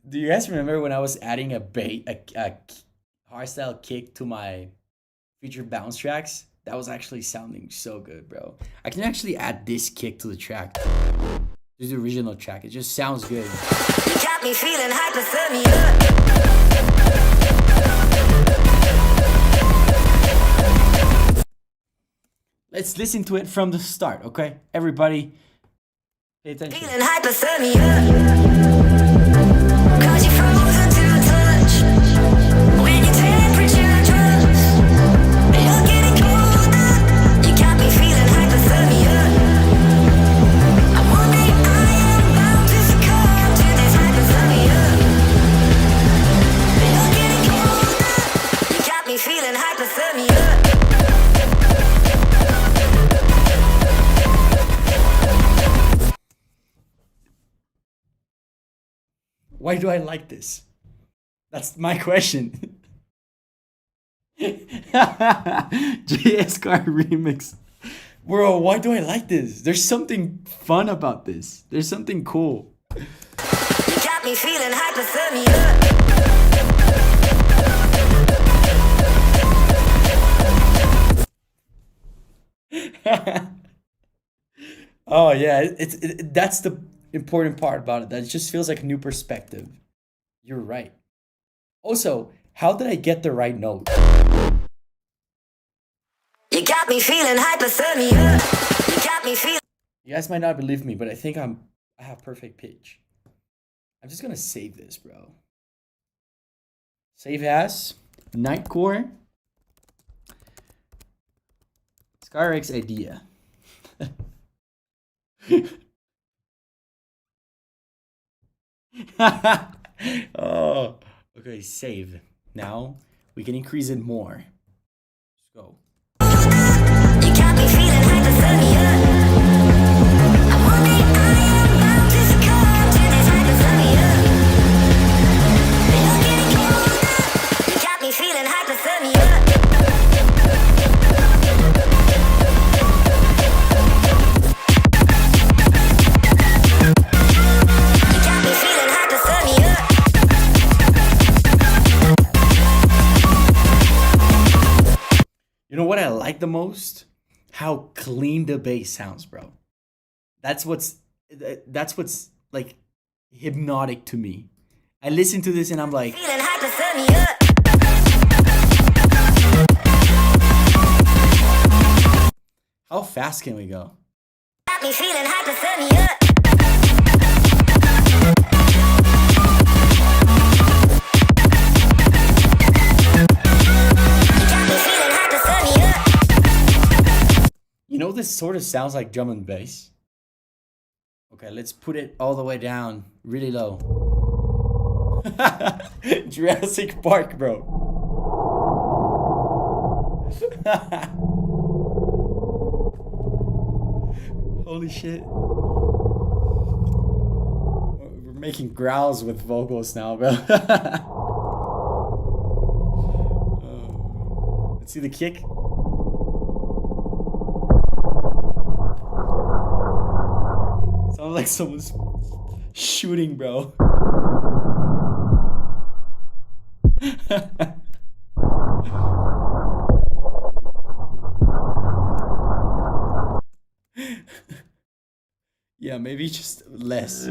Do you guys remember when I was adding a hardstyle kick to my featured bounce tracks? That was actually sounding so good, bro. I can actually add this kick to the track. This is the original track. It just sounds good. You got me feeling hypothermia. Let's listen to it from the start, okay? Everybody, pay attention. Feeling hypothermia. Cause you're frozen to the touch. When your temperature drops, you're getting colder. You got me feeling hypothermia. I'm wondering I am about to succumb to this hypothermia. You're getting colder. You got me feeling hypothermia. Why do I like this? That's my question. Jay Eskar remix. Bro, why do I like this? There's something fun about this. There's something cool. You got me feeling hypothermia. Oh yeah, that's the important part about it. That it just feels like a new perspective. You're right. Also, how did I get the right note? You You got me feeling hypothermia. You got me feeling. You guys might not believe me, but I think I have perfect pitch. I'm just gonna save this, bro. Save as Nightcore ScarX idea. Oh, okay, save. Now we can increase it more. Let's go. You got me feeling hypothermia. One day I am bound to succumb to this hypothermia. You're getting colder. You got me feeling hypothermia. You got me feeling hypothermia. You know what I like the most? How clean the bass sounds, bro. That's what's like hypnotic to me. I listen to this and I'm like, Feeling hypothermia. how fast can we go? Got me feeling hypothermia. You got me feeling hypothermia. You know, this sort of sounds like drum and bass. Okay, let's put it all the way down, really low. Jurassic Park, bro. Holy shit. We're making growls with vocals now, bro. Let's see the kick. Sounds like someone's shooting, bro. Yeah, maybe just less.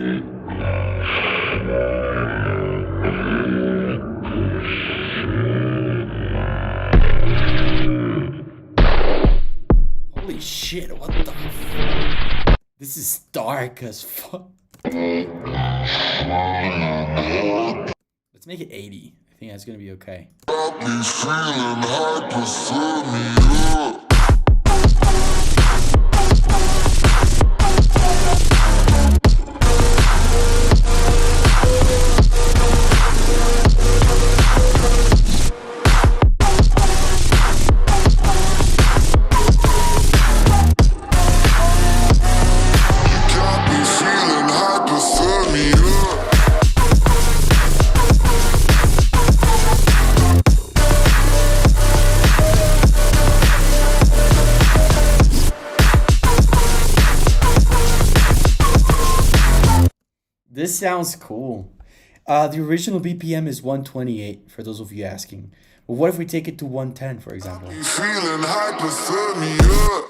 Holy shit, what the f- This is dark as fuck. Let's make it 80. I think that's gonna be okay. This sounds cool. The original BPM is 128, for those of you asking. But what if we take it to 110, for example? Feeling hypothermia.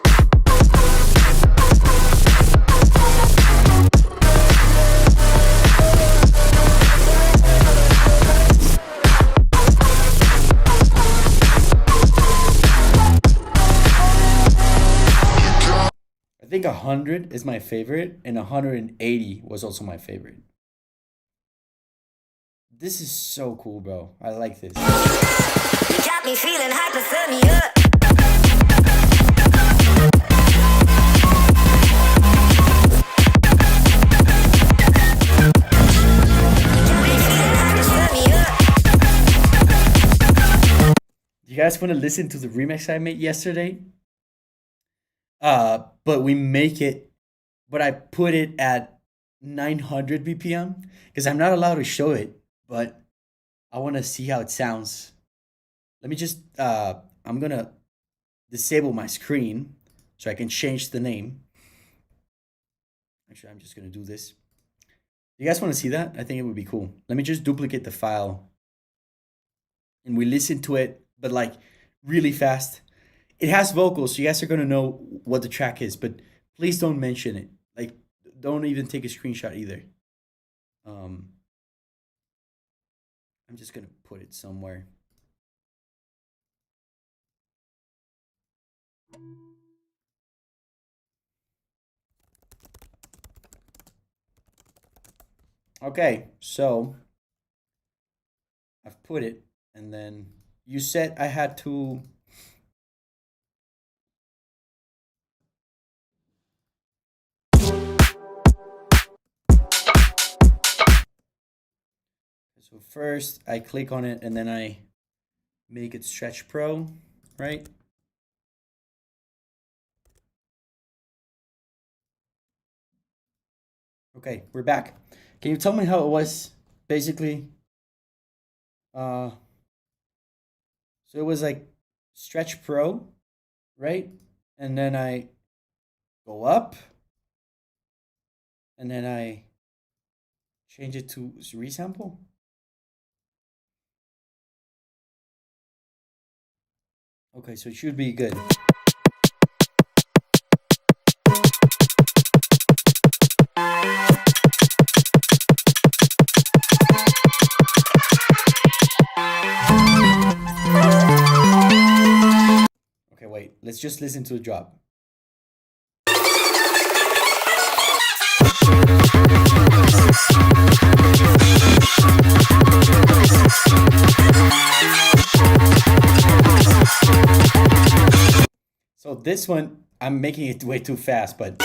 I think 100 is my favorite, and 180 was also my favorite. This is so cool, bro. I like this. You got me feeling hypothermia. You guys want to listen to the remix I made yesterday? But I put it at 900 BPM because I'm not allowed to show it, but I want to see how it sounds. Let me just, I'm gonna disable my screen so I can change the name. Actually, I'm just gonna do this. You guys want to see that? I think it would be cool. Let me just duplicate the file and we listen to it, but like really fast. It has vocals, so you guys are gonna know what the track is, but please don't mention it. Like, don't even take a screenshot either. I'm just gonna put it somewhere. Okay, so I've put it, and then you said I had to. So first I click on it and then I make it stretch pro, right? Okay, we're back. Can you tell me how it was basically? So it was like stretch pro, right? And then I go up and then I change it to resample. Okay, so it should be good. Okay, wait, let's just listen to the drop. So this one, I'm making it way too fast, but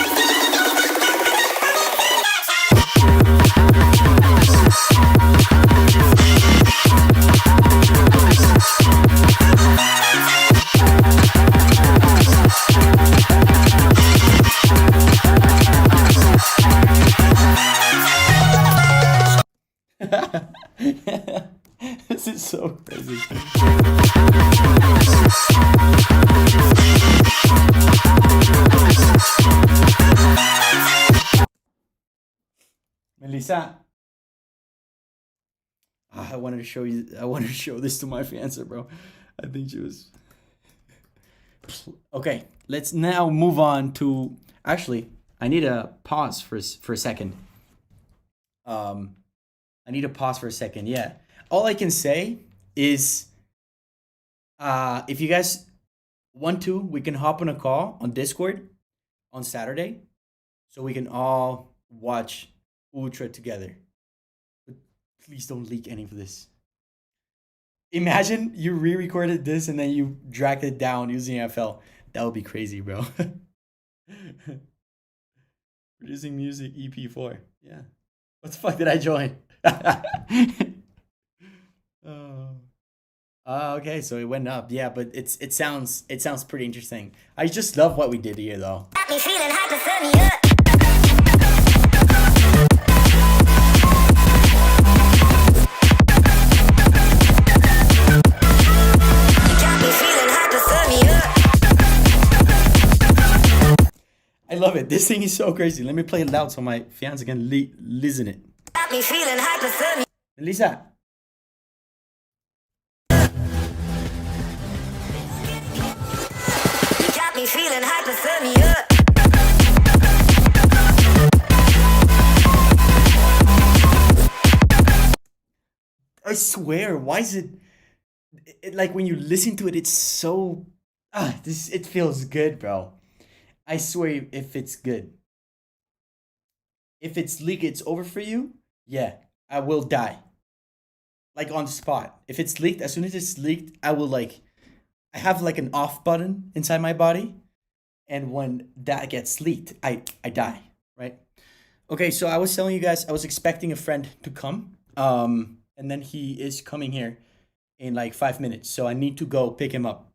this is so crazy. Melissa, I wanted to show you. I wanted to show this to my fiance, bro. I think she was. Okay, let's now move on to. Actually, I need a pause for a second. I need to pause for a second. Yeah, all I can say is, if you guys want to, we can hop on a call on Discord on Saturday, so we can all watch Ultra together. But please don't leak any of this. Imagine you re-recorded this and then you dragged it down using FL. That would be crazy, bro. Producing music EP4. Yeah. What the fuck did I join? Oh. Okay, so it went up. Yeah, but it sounds pretty interesting. I just love what we did here though. Got me feeling hypothermia. Got me feeling hypothermia. I love it. This thing is so crazy. Let me play it loud so my fiance can listen it. Got me feeling hypothermia. Lisa. Got me feeling hypothermia. I swear, why is it like when you listen to it, it's so it feels good, bro. I swear if it's good. If it's leaked, it's over for you. Yeah, I will die. Like on the spot. If it's leaked, as soon as it's leaked, I will like I have like an off button inside my body, and when that gets leaked, I die, right? Okay, so I was telling you guys I was expecting a friend to come. And then he is coming here in like 5 minutes. So I need to go pick him up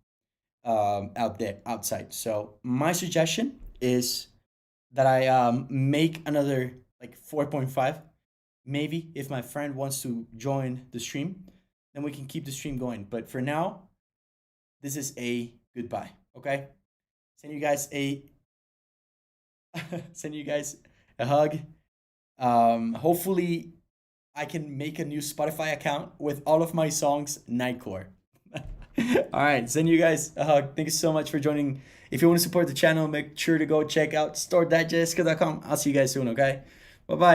out there outside. So my suggestion is that I make another like 4.5. Maybe if my friend wants to join the stream, then we can keep the stream going. But for now, this is a goodbye. Okay? Send you guys a send you guys a hug. Hopefully I can make a new Spotify account with all of my songs Nightcore. All right, send you guys a hug. Thank you so much for joining. If you want to support the channel, make sure to go check out store.jayeska.com. I'll see you guys soon, okay? Bye-bye.